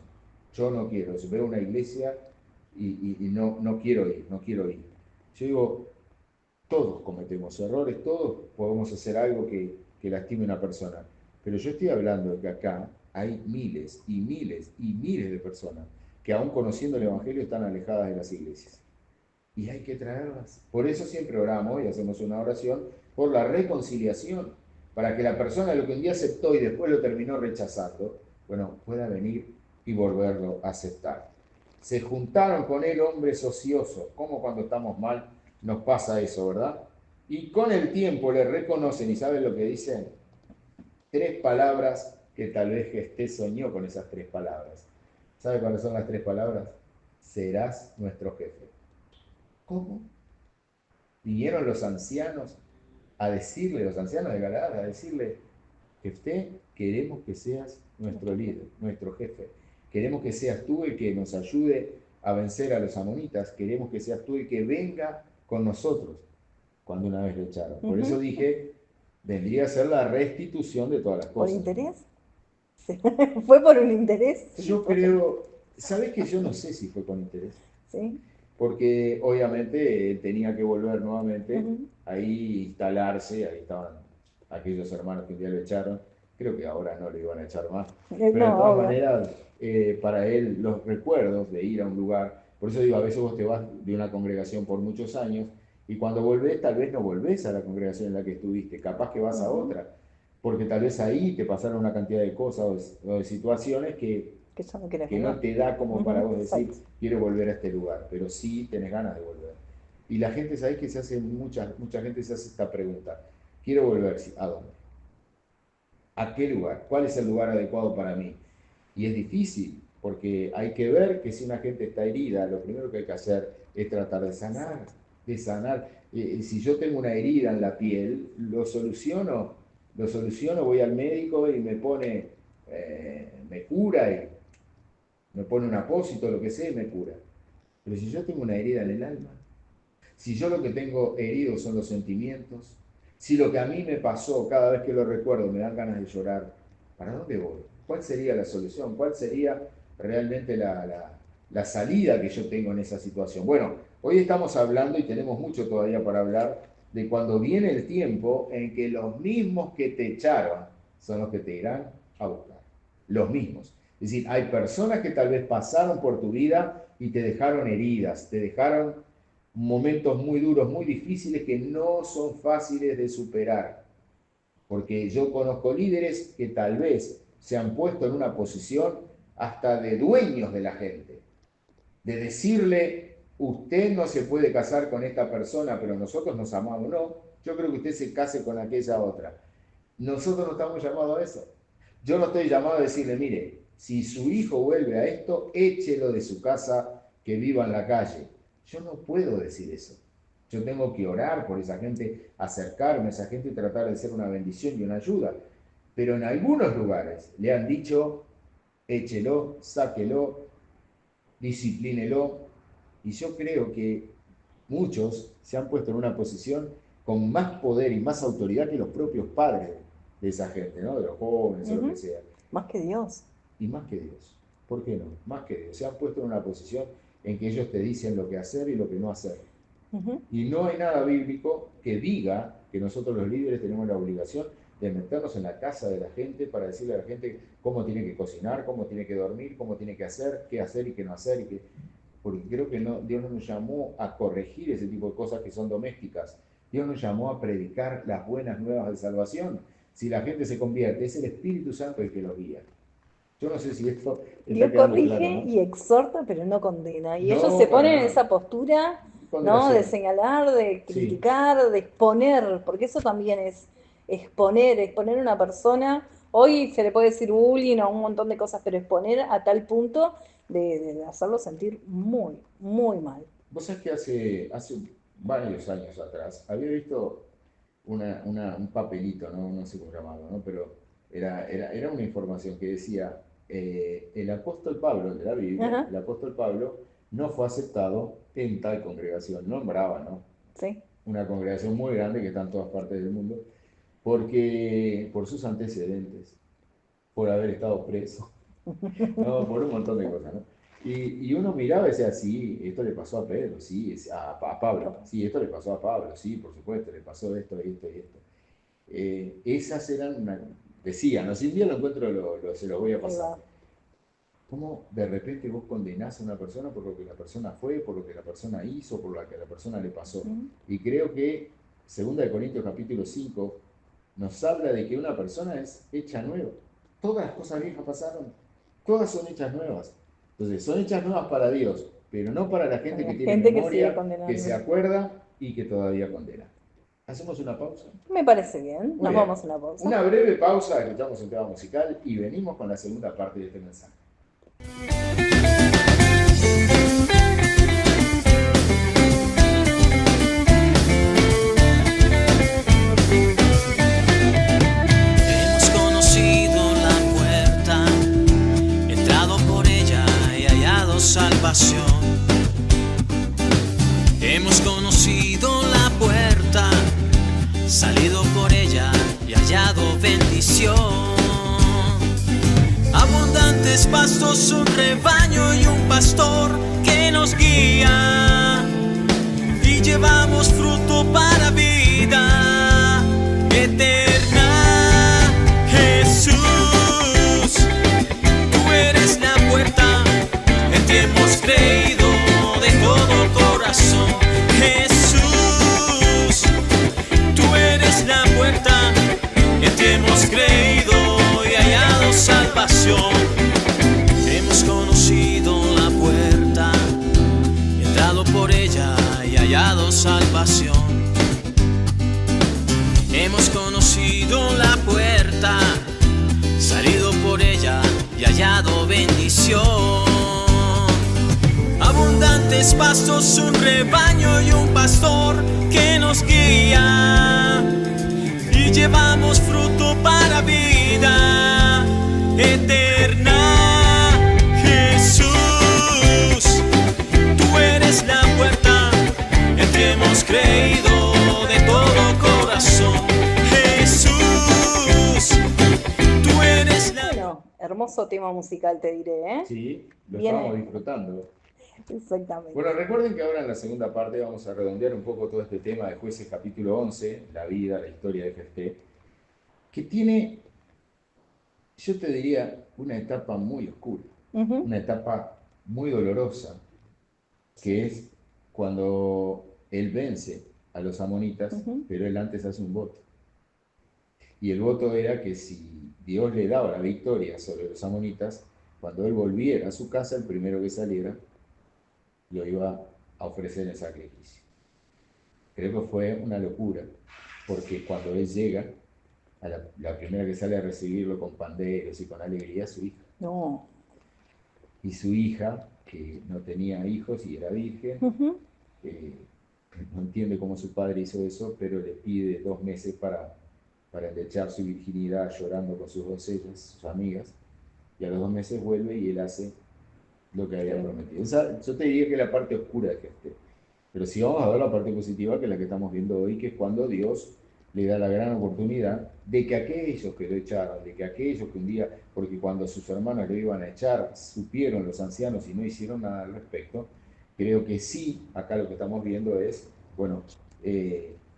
Yo no quiero eso. Veo una iglesia y no quiero ir. Yo digo, todos cometemos errores, todos podemos hacer algo que lastime a una persona. Pero yo estoy hablando de que acá hay miles y miles y miles de personas que aún conociendo el Evangelio están alejadas de las iglesias. Y hay que traerlas. Por eso siempre oramos y hacemos una oración por la reconciliación, para que la persona lo que un día aceptó y después lo terminó rechazando, bueno, pueda venir y volverlo a aceptar. Se juntaron con él hombres ociosos, como cuando estamos mal nos pasa eso, ¿verdad? Y con el tiempo le reconocen y ¿saben lo que dicen? 3 palabras que tal vez Gesté soñó con esas 3 palabras. ¿Sabe cuáles son las 3 palabras? Serás nuestro jefe. ¿Cómo? Vinieron los ancianos a decirle, los ancianos de Galaad, a decirle, Gesté, queremos que seas nuestro líder, nuestro jefe. Queremos que seas tú el que nos ayude a vencer a los amonitas. Queremos que seas tú el que venga con nosotros, cuando una vez lo echaron. Por eso dije, vendría a ser la restitución de todas las cosas. ¿Por interés? Sí. ¿Fue por un interés? Sí, yo creo, ¿sabes que yo no sé si fue con interés? Sí. Porque obviamente tenía que volver nuevamente, ahí instalarse, ahí estaban aquellos hermanos que un día lo echaron, creo que ahora no lo iban a echar más, pero de todas maneras, para él los recuerdos de ir a un lugar, por eso digo, a veces vos te vas de una congregación por muchos años y cuando volvés tal vez no volvés a la congregación en la que estuviste, capaz que vas a otra, porque tal vez ahí te pasaron una cantidad de cosas o de situaciones que no te da como para vos decir, quiero volver a este lugar, pero sí tenés ganas de volver. Y la gente, ¿sabés que se hace mucha gente se hace esta pregunta? Quiero volver, ¿a dónde? ¿A qué lugar? ¿Cuál es el lugar adecuado para mí? Y es difícil, porque hay que ver que si una gente está herida, lo primero que hay que hacer es tratar de sanar. Si yo tengo una herida en la piel, lo soluciono, voy al médico y me pone, me cura, me pone un apósito, lo que sea, y me cura. Pero si yo tengo una herida en el alma, si yo lo que tengo herido son los sentimientos, si lo que a mí me pasó, cada vez que lo recuerdo me dan ganas de llorar, ¿para dónde voy? ¿Cuál sería la solución? ¿Cuál sería realmente la salida que yo tengo en esa situación? Bueno, hoy estamos hablando, y tenemos mucho todavía para hablar, de cuando viene el tiempo en que los mismos que te echaron son los que te irán a buscar. Los mismos. Es decir, hay personas que tal vez pasaron por tu vida y te dejaron heridas, te dejaron momentos muy duros, muy difíciles, que no son fáciles de superar. Porque yo conozco líderes que tal vez se han puesto en una posición hasta de dueños de la gente, de decirle, usted no se puede casar con esta persona, pero nosotros nos amamos. No, yo creo que usted se case con aquella otra. Nosotros no estamos llamados a eso. Yo no estoy llamado a decirle, mire, si su hijo vuelve a esto, échelo de su casa, que viva en la calle. Yo no puedo decir eso. Yo tengo que orar por esa gente, acercarme a esa gente y tratar de ser una bendición y una ayuda. Pero en algunos lugares le han dicho, échelo, sáquelo, disciplínelo. Y yo creo que muchos se han puesto en una posición con más poder y más autoridad que los propios padres de esa gente, ¿no? De los jóvenes o lo que sea. Más que Dios. Y más que Dios. ¿Por qué no? Más que Dios. Se han puesto en una posición en que ellos te dicen lo que hacer y lo que no hacer. Y no hay nada bíblico que diga que nosotros los líderes tenemos la obligación de meternos en la casa de la gente para decirle a la gente cómo tiene que cocinar, cómo tiene que dormir, cómo tiene que hacer, qué hacer y qué no hacer. Porque creo que Dios no nos llamó a corregir ese tipo de cosas que son domésticas. Dios nos llamó a predicar las buenas nuevas de salvación. Si la gente se convierte, es el Espíritu Santo el que los guía. Yo no sé si esto está Dios quedando corrige claro, ¿no? y exhorta, pero no condena. Y No, ellos se para ponen en nada. esa postura, ¿no? Condenación. De señalar, de criticar, de exponer, porque eso también es exponer a una persona. Hoy se le puede decir bullying o un montón de cosas, pero exponer a tal punto de hacerlo sentir muy, muy mal. Vos sabés que hace varios años atrás había visto un papelito, no sé cómo llamarlo, ¿no? Pero era una información que decía, el apóstol Pablo, de la Biblia, Ajá. el apóstol Pablo no fue aceptado en tal congregación, nombraba, ¿no? Sí. Una congregación muy grande que está en todas partes del mundo, porque por sus antecedentes, por haber estado preso, no, por un montón de cosas, ¿no? Y uno miraba y decía, sí, esto le pasó a Pedro, sí, a Pablo, sí, esto le pasó a Pablo, sí, por supuesto, le pasó esto y esto. Esas eran, decían, no sé, un día lo encuentro, se los voy a pasar. ¿Cómo de repente vos condenás a una persona por lo que la persona fue, por lo que la persona hizo, por lo que a la persona le pasó? Y creo que 2 Corintios capítulo 5 nos habla de que una persona es hecha nueva. Todas las cosas viejas pasaron, todas son hechas nuevas. Entonces, son hechas nuevas para Dios, pero no para la gente que tiene memoria, que se acuerda y que todavía condena. ¿Hacemos una pausa? Me parece bien. Muy Nos bien. vamos a una pausa. Una breve pausa, escuchamos un tema musical y venimos con la segunda parte de este mensaje. Hemos conocido la puerta, entrado por ella y hallado salvación. Hemos conocido la puerta, salido por ella y hallado bendición. Abundantes pastos, un rebaño y un pastor que nos guía, y llevamos fruto para vida eterna. Jesús, tú eres la puerta, en ti hemos creído de todo corazón. Jesús, tú eres la puerta, en ti hemos creído y hallado salvación. Hemos conocido la puerta, entrado por ella y hallado salvación. Hemos conocido la puerta, salido por ella y hallado bendición. Abundantes pastos, un rebaño y un pastor que nos guía, y llevamos fruto para vida eterna. Jesús, creído de todo corazón. Jesús, tú eres la... Bueno, hermoso tema musical, te diré, ¿eh? Sí, lo Viene- estábamos disfrutando. Exactamente. Bueno, recuerden que ahora en la segunda parte vamos a redondear un poco todo este tema de Jueces capítulo 11, la vida, la historia de Jefté, que tiene, yo te diría, una etapa muy oscura, Ujú, una etapa muy dolorosa, que es cuando él vence a los amonitas, Ujú. pero él antes hace un voto. Y el voto era que si Dios le daba la victoria sobre los amonitas, cuando él volviera a su casa, el primero que saliera, lo iba a ofrecer en sacrificio. Creo que fue una locura, porque cuando él llega, la primera que sale a recibirlo con panderos y con alegría es su hija. No. Y su hija, que no tenía hijos y era virgen, Ujú. no entiende cómo su padre hizo eso, pero le pide 2 meses para endechar su virginidad llorando con sus doncellas, sus amigas, y a los 2 meses vuelve y él hace lo que había prometido. Yo te diría que es la parte oscura de Jefté. Pero si vamos a ver la parte positiva, que es la que estamos viendo hoy, que es cuando Dios le da la gran oportunidad de que aquellos que lo echaron, de que aquellos que un día, porque cuando sus hermanos lo iban a echar, supieron los ancianos y no hicieron nada al respecto, creo que sí, acá lo que estamos viendo es, bueno,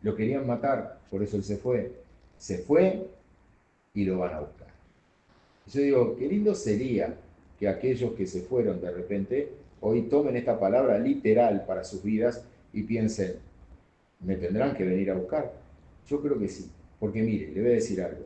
lo querían matar, por eso él se fue y lo van a buscar. Yo digo, qué lindo sería que aquellos que se fueron de repente hoy tomen esta palabra literal para sus vidas y piensen, ¿me tendrán que venir a buscar? Yo creo que sí, porque mire, le voy a decir algo.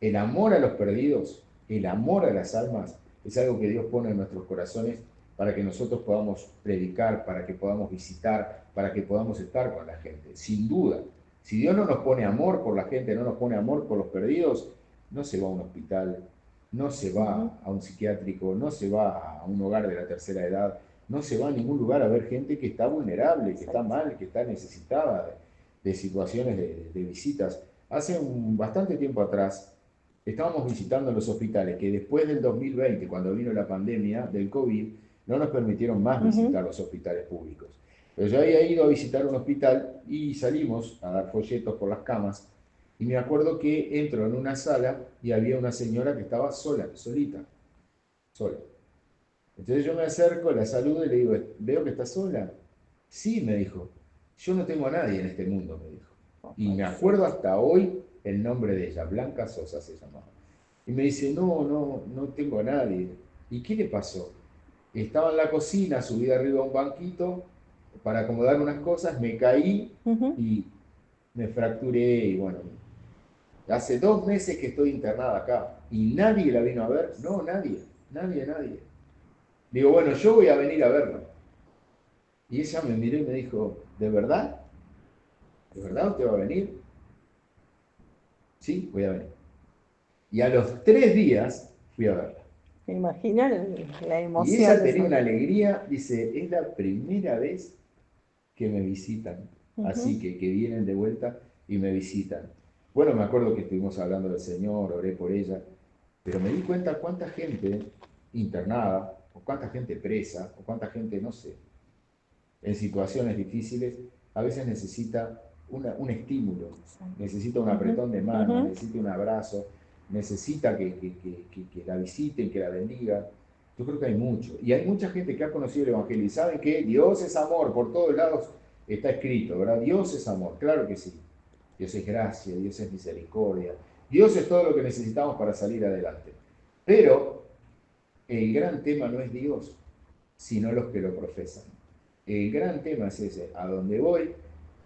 El amor a los perdidos, el amor a las almas, es algo que Dios pone en nuestros corazones para que nosotros podamos predicar, para que podamos visitar, para que podamos estar con la gente. Sin duda, si Dios no nos pone amor por la gente, no nos pone amor por los perdidos, no se va a un hospital, no se va a un psiquiátrico, no se va a un hogar de la tercera edad, no se va a ningún lugar a ver gente que está vulnerable, que está mal, que está necesitada de situaciones de visitas. Hace bastante tiempo atrás estábamos visitando los hospitales que después del 2020, cuando vino la pandemia del COVID, no nos permitieron más visitar los hospitales públicos. Pero yo había ido a visitar un hospital y salimos a dar folletos por las camas. Y me acuerdo que entro en una sala y había una señora que estaba sola, solita, sola. Entonces yo me acerco, la saludo y le digo, ¿veo que está sola? Sí, me dijo, yo no tengo a nadie en este mundo, me dijo. Y me acuerdo hasta hoy el nombre de ella, Blanca Sosa se llamaba. Y me dice, no tengo a nadie. ¿Y qué le pasó? Estaba en la cocina, subí arriba a un banquito para acomodar unas cosas, me caí y me fracturé y bueno, hace 2 meses que estoy internada acá y nadie la vino a ver. No, nadie. Digo, bueno, yo voy a venir a verla. Y ella me miró y me dijo, ¿de verdad? ¿De verdad usted va a venir? Sí, voy a venir. Y a los 3 días fui a verla. Me imagino la emoción. Y ella de tenía esa- una alegría, dice, es la primera vez que me visitan. Así que vienen de vuelta y me visitan. Bueno, me acuerdo que estuvimos hablando del Señor, oré por ella, pero me di cuenta cuánta gente internada, o cuánta gente presa, o cuánta gente, no sé, en situaciones difíciles, a veces necesita un estímulo, necesita un apretón de mano, necesita un abrazo, necesita que la visiten, que la bendigan. Yo creo que hay mucho. Y hay mucha gente que ha conocido el Evangelio y saben que Dios es amor, por todos lados está escrito, ¿verdad? Dios es amor, claro que sí. Dios es gracia, Dios es misericordia. Dios es todo lo que necesitamos para salir adelante. Pero el gran tema no es Dios, sino los que lo profesan. El gran tema es ese, a dónde voy,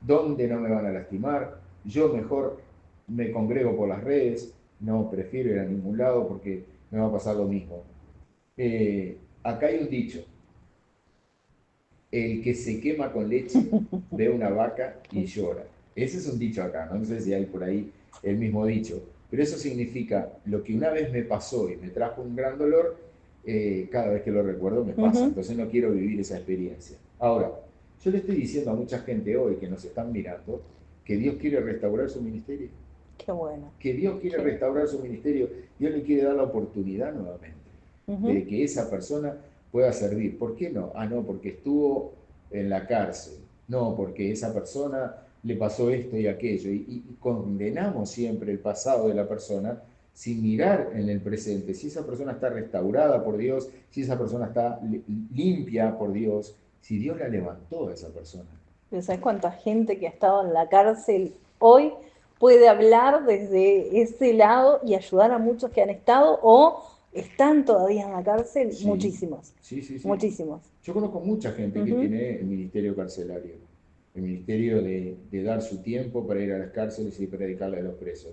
dónde no me van a lastimar, yo mejor me congrego por las redes, no prefiero ir a ningún lado porque me va a pasar lo mismo. Acá hay un dicho, el que se quema con leche ve una vaca y llora. Ese es un dicho acá, no sé si hay por ahí el mismo dicho, pero eso significa lo que una vez me pasó y me trajo un gran dolor, cada vez que lo recuerdo me pasa, entonces no quiero vivir esa experiencia. Ahora, yo le estoy diciendo a mucha gente hoy que nos están mirando que Dios quiere restaurar su ministerio. Qué bueno. Que Dios quiere restaurar su ministerio, Dios le quiere dar la oportunidad nuevamente de que esa persona pueda servir. ¿Por qué no? Ah, no, porque estuvo en la cárcel. no, porque esa persona le pasó esto y aquello, y condenamos siempre el pasado de la persona sin mirar en el presente, si esa persona está restaurada por Dios, si esa persona está limpia por Dios, si Dios la levantó a esa persona. Pero ¿sabes cuánta gente que ha estado en la cárcel hoy puede hablar desde ese lado y ayudar a muchos que han estado o están todavía en la cárcel? Sí. Muchísimos. Sí. Muchísimos. Yo conozco mucha gente que tiene el ministerio carcelario, el ministerio de dar su tiempo para ir a las cárceles y predicarle a los presos.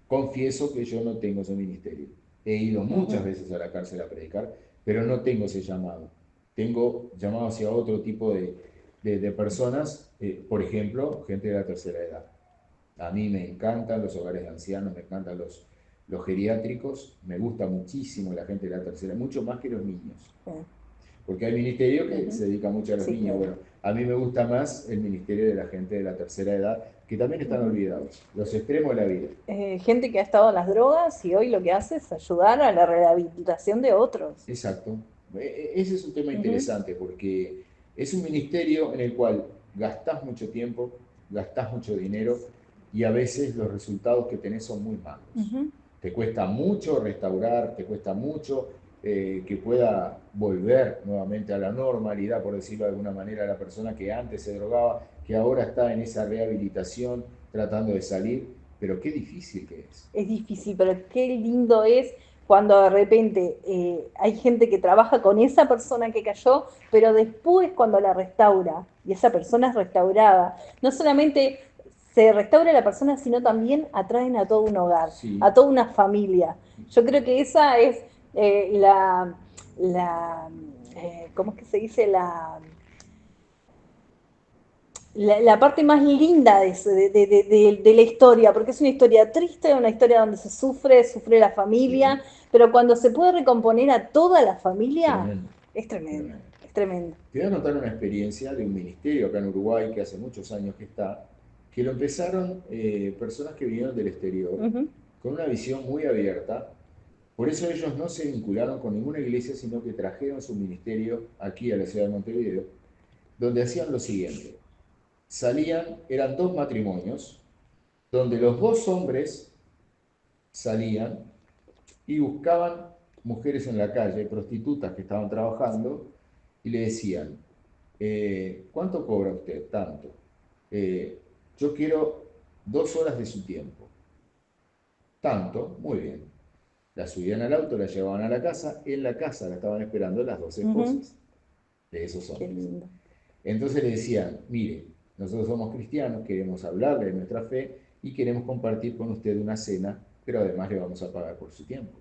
Confieso que yo no tengo ese ministerio. He ido muchas veces a la cárcel a predicar, pero no tengo ese llamado. Tengo llamado hacia otro tipo de personas, por ejemplo, gente de la tercera edad. A mí me encantan los hogares de ancianos, me encantan los geriátricos, me gusta muchísimo la gente de la tercera, mucho más que los niños. Porque hay ministerio que se dedica mucho a los niños. Bueno, a mí me gusta más el ministerio de la gente de la tercera edad, que también están olvidados, los extremos de la vida. Gente que ha estado en las drogas y hoy lo que hace es ayudar a la rehabilitación de otros. Exacto. Ese es un tema interesante porque es un ministerio en el cual gastás mucho tiempo, gastás mucho dinero y a veces los resultados que tenés son muy malos. Te cuesta mucho restaurar, te cuesta mucho que pueda volver nuevamente a la normalidad, por decirlo de alguna manera, la persona que antes se drogaba, que ahora está en esa rehabilitación tratando de salir, pero qué difícil que es. Es difícil, pero qué lindo es cuando de repente hay gente que trabaja con esa persona que cayó, pero después cuando la restaura, y esa persona es restaurada, no solamente se restaura la persona, sino también atraen a todo un hogar, a toda una familia. Yo creo que esa es ¿cómo es que se dice? La parte más linda de la historia, porque es una historia triste, una historia donde se sufre la familia, pero cuando se puede recomponer a toda la familia, es tremendo. Es tremendo. Te voy a contar una experiencia de un ministerio acá en Uruguay, que hace muchos años que está, que lo empezaron personas que vinieron del exterior, con una visión muy abierta. Por eso ellos no se vincularon con ninguna iglesia, sino que trajeron su ministerio aquí a la ciudad de Montevideo, donde hacían lo siguiente. Eran 2 matrimonios, donde los 2 hombres salían y buscaban mujeres en la calle, prostitutas que estaban trabajando, y le decían, ¿cuánto cobra usted? Tanto. Yo quiero 2 horas de su tiempo. Tanto, muy bien. La subían al auto, la llevaban a la casa, en la casa la estaban esperando las 2 esposas de esos hombres. Qué lindo. Entonces le decían, mire, nosotros somos cristianos, queremos hablarle de nuestra fe y queremos compartir con usted una cena, pero además le vamos a pagar por su tiempo.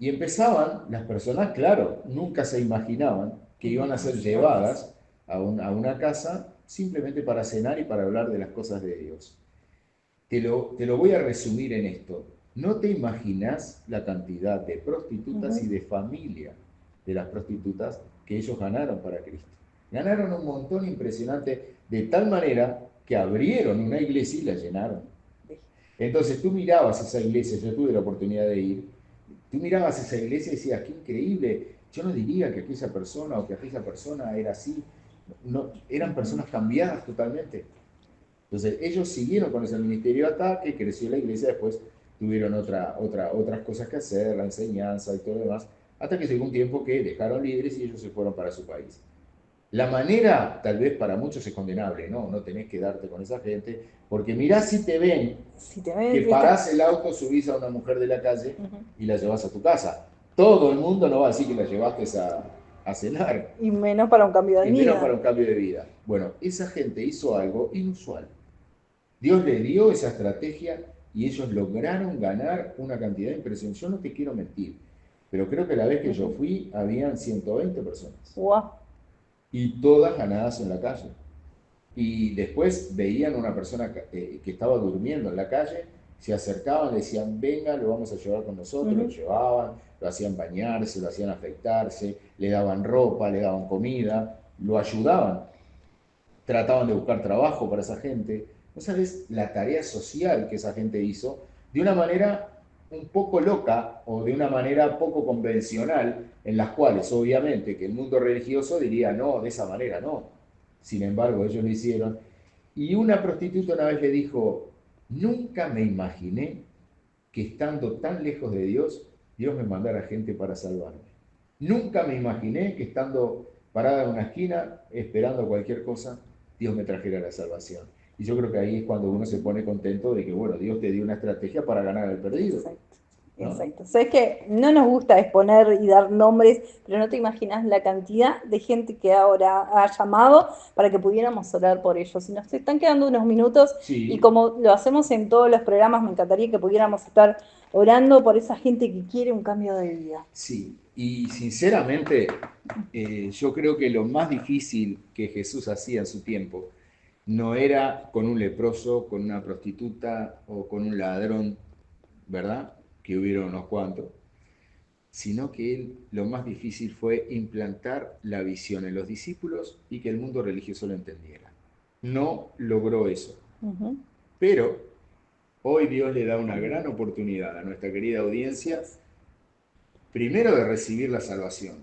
Y empezaban, las personas, claro, nunca se imaginaban que iban a ser llevadas a una casa simplemente para cenar y para hablar de las cosas de Dios. Te lo voy a resumir en esto. No te imaginas la cantidad de prostitutas y de familia de las prostitutas que ellos ganaron para Cristo. Ganaron un montón impresionante, de tal manera que abrieron una iglesia y la llenaron. Entonces tú mirabas esa iglesia, yo tuve la oportunidad de ir, tú mirabas esa iglesia y decías, qué increíble, yo no diría que aquella persona o que aquella persona era así, no, eran personas cambiadas totalmente. Entonces ellos siguieron con ese ministerio de ataque, creció la iglesia, después tuvieron otras cosas que hacer, la enseñanza y todo lo demás, hasta que llegó un tiempo que dejaron líderes y ellos se fueron para su país. La manera, tal vez para muchos es condenable, ¿no? No tenés que darte con esa gente, porque mirá si te ven que parás el auto, subís a una mujer de la calle y la llevas a tu casa. Todo el mundo no va a decir que la llevaste a cenar. Y menos para un cambio de vida. Y menos para un cambio de vida. Bueno, esa gente hizo algo inusual. Dios le dio esa estrategia y ellos lograron ganar una cantidad impresionante. Yo no te quiero mentir, pero creo que la vez que yo fui, habían 120 personas. ¡Wow! Y todas ganadas en la calle. Y después veían a una persona que estaba durmiendo en la calle, se acercaban, le decían, venga, lo vamos a llevar con nosotros, lo llevaban, lo hacían bañarse, lo hacían afeitarse, le daban ropa, le daban comida, lo ayudaban, trataban de buscar trabajo para esa gente. ¿No sabes la tarea social que esa gente hizo? De una manera un poco loca o de una manera poco convencional, en las cuales obviamente que el mundo religioso diría, no, de esa manera no. sin embargo ellos lo hicieron. Y una prostituta una vez le dijo, nunca me imaginé que estando tan lejos de Dios, Dios me mandara gente para salvarme. Nunca me imaginé que estando parada en una esquina, esperando cualquier cosa, Dios me trajera la salvación. Y yo creo que ahí es cuando uno se pone contento de que, bueno, Dios te dio una estrategia para ganar al perdido. Exacto. ¿No? Exacto. Sabes que no nos gusta exponer y dar nombres, pero no te imaginas la cantidad de gente que ahora ha llamado para que pudiéramos orar por ellos. Y nos están quedando unos minutos, Sí. y como lo hacemos en todos los programas, me encantaría que pudiéramos estar orando por esa gente que quiere un cambio de vida. Sí, y sinceramente yo creo que lo más difícil que Jesús hacía en su tiempo no era con un leproso, con una prostituta o con un ladrón, ¿verdad? Que hubieron unos cuantos, sino que él lo más difícil fue implantar la visión en los discípulos y que el mundo religioso lo entendiera. No logró eso, pero hoy Dios le da una gran oportunidad a nuestra querida audiencia, primero de recibir la salvación.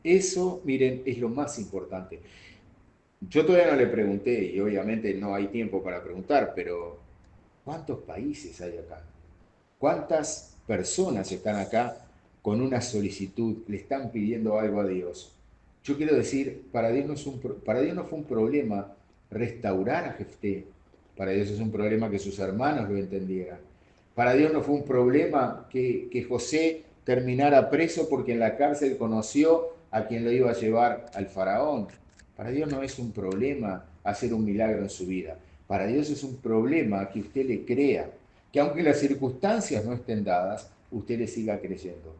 Eso, miren, es lo más importante. Yo todavía no le pregunté, y obviamente no hay tiempo para preguntar, pero ¿cuántos países hay acá? ¿Cuántas personas están acá con una solicitud, le están pidiendo algo a Dios? Yo quiero decir, para Dios no fue un problema restaurar a Jefté, para Dios es un problema que sus hermanos lo entendieran. Para Dios no fue un problema que José terminara preso porque en la cárcel conoció a quien lo iba a llevar al faraón. Para Dios no es un problema hacer un milagro en su vida. Para Dios es un problema que usted le crea, que aunque las circunstancias no estén dadas, usted le siga creyendo.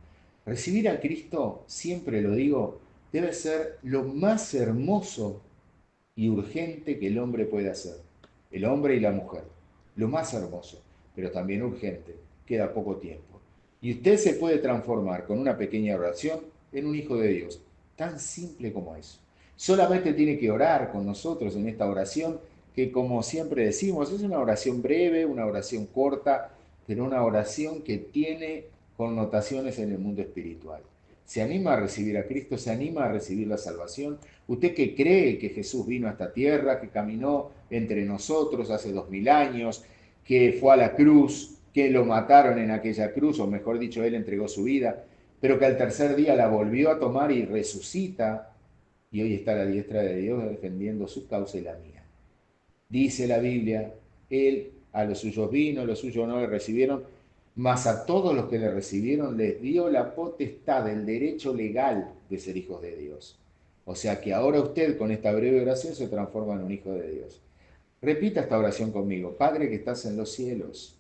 Recibir a Cristo, siempre lo digo, debe ser lo más hermoso y urgente que el hombre puede hacer. El hombre y la mujer, lo más hermoso, pero también urgente. Queda poco tiempo. Y usted se puede transformar con una pequeña oración en un hijo de Dios, tan simple como eso. Solamente tiene que orar con nosotros en esta oración, que como siempre decimos, es una oración breve, una oración corta, pero una oración que tiene connotaciones en el mundo espiritual. ¿Se anima a recibir a Cristo? ¿Se anima a recibir la salvación? Usted que cree que Jesús vino a esta tierra, que caminó entre nosotros hace 2000 años, que fue a la cruz, que lo mataron en aquella cruz, o mejor dicho, Él entregó su vida, pero que al tercer día la volvió a tomar y resucita, y hoy está a la diestra de Dios defendiendo su causa y la mía. Dice la Biblia, Él a los suyos vino, los suyos no le recibieron, mas a todos los que le recibieron les dio la potestad, el derecho legal de ser hijos de Dios. O sea que ahora usted con esta breve oración se transforma en un hijo de Dios. Repita esta oración conmigo. Padre que estás en los cielos,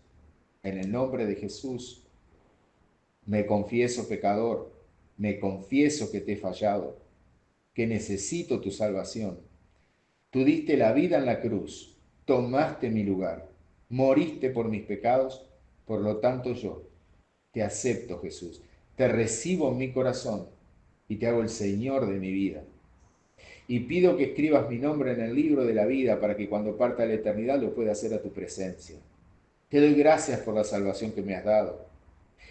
en el nombre de Jesús, me confieso pecador, me confieso que te he fallado, que necesito tu salvación. Tú diste la vida en la cruz, tomaste mi lugar, moriste por mis pecados, por lo tanto yo te acepto, Jesús, te recibo en mi corazón y te hago el Señor de mi vida. Y pido que escribas mi nombre en el libro de la vida para que cuando parta a la eternidad lo pueda hacer a tu presencia. Te doy gracias por la salvación que me has dado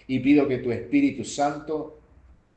y pido que tu Espíritu Santo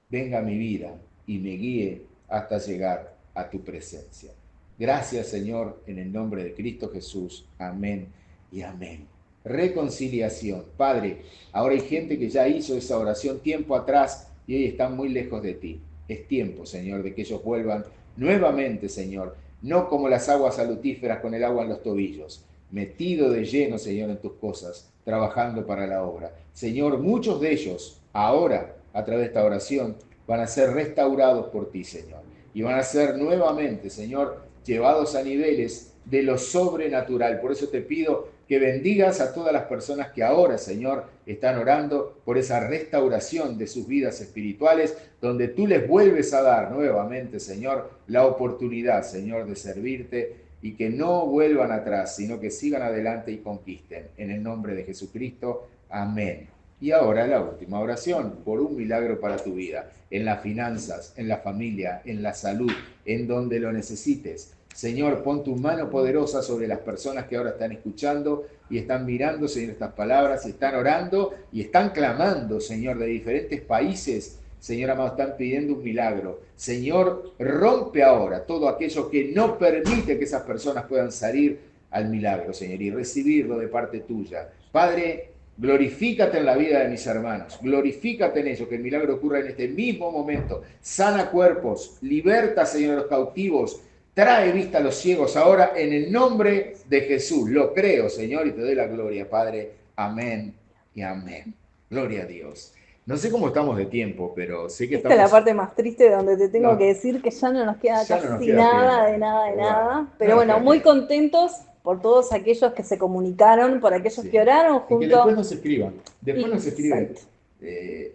venga a mi vida y me guíe hasta llegar a tu presencia. Gracias, Señor, en el nombre de Cristo Jesús. Amén y amén. Reconciliación. Padre, ahora hay gente que ya hizo esa oración tiempo atrás y hoy están muy lejos de ti. Es tiempo, Señor, de que ellos vuelvan nuevamente, Señor, no como las aguas salutíferas con el agua en los tobillos, metido de lleno, Señor, en tus cosas, trabajando para la obra. Señor, muchos de ellos ahora, a través de esta oración, van a ser restaurados por ti, Señor, y van a ser nuevamente, Señor, llevados a niveles de lo sobrenatural. Por eso te pido que bendigas a todas las personas que ahora, Señor, están orando por esa restauración de sus vidas espirituales, donde tú les vuelves a dar nuevamente, Señor, la oportunidad, Señor, de servirte y que no vuelvan atrás, sino que sigan adelante y conquisten. En el nombre de Jesucristo, amén. Y ahora la última oración, por un milagro para tu vida, en las finanzas, en la familia, en la salud, en donde lo necesites. Señor, pon tu mano poderosa sobre las personas que ahora están escuchando y están mirando, Señor, estas palabras, y están orando y están clamando, Señor, de diferentes países Señor amado, están pidiendo un milagro. Señor, rompe ahora todo aquello que no permite que esas personas puedan salir al milagro, Señor, y recibirlo de parte tuya. Padre, glorifícate en la vida de mis hermanos, glorifícate en ellos, que el milagro ocurra en este mismo momento. Sana cuerpos, liberta, Señor, a los cautivos, trae vista a los ciegos ahora en el nombre de Jesús. Lo creo, Señor, y te doy la gloria, Padre. Amén y amén. Gloria a Dios. No sé cómo estamos de tiempo, pero sé que Esta estamos... es la parte más triste donde te tengo No. que decir que ya no nos queda Ya no casi nos queda nada, tiempo. de nada, de Bueno, nada. Pero no nos bueno, queda muy tiempo. contentos por todos aquellos que se comunicaron, por aquellos Sí. que oraron Y que junto. después nos escriban. Después nos escriben Exacto.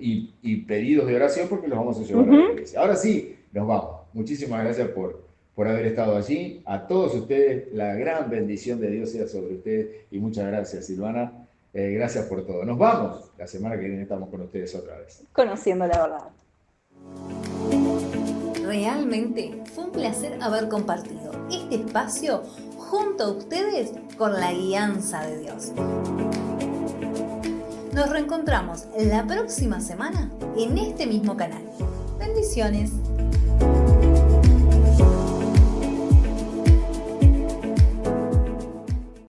y pedidos de oración porque los vamos a llevar a la iglesia. Ahora sí, nos vamos. Muchísimas gracias por haber estado allí. A todos ustedes, la gran bendición de Dios sea sobre ustedes. Y muchas gracias, Silvana. Gracias por todo. Nos vamos. La semana que viene estamos con ustedes otra vez. Conociendo la verdad. Realmente fue un placer haber compartido este espacio junto a ustedes con la guianza de Dios. Nos reencontramos la próxima semana en este mismo canal. Bendiciones.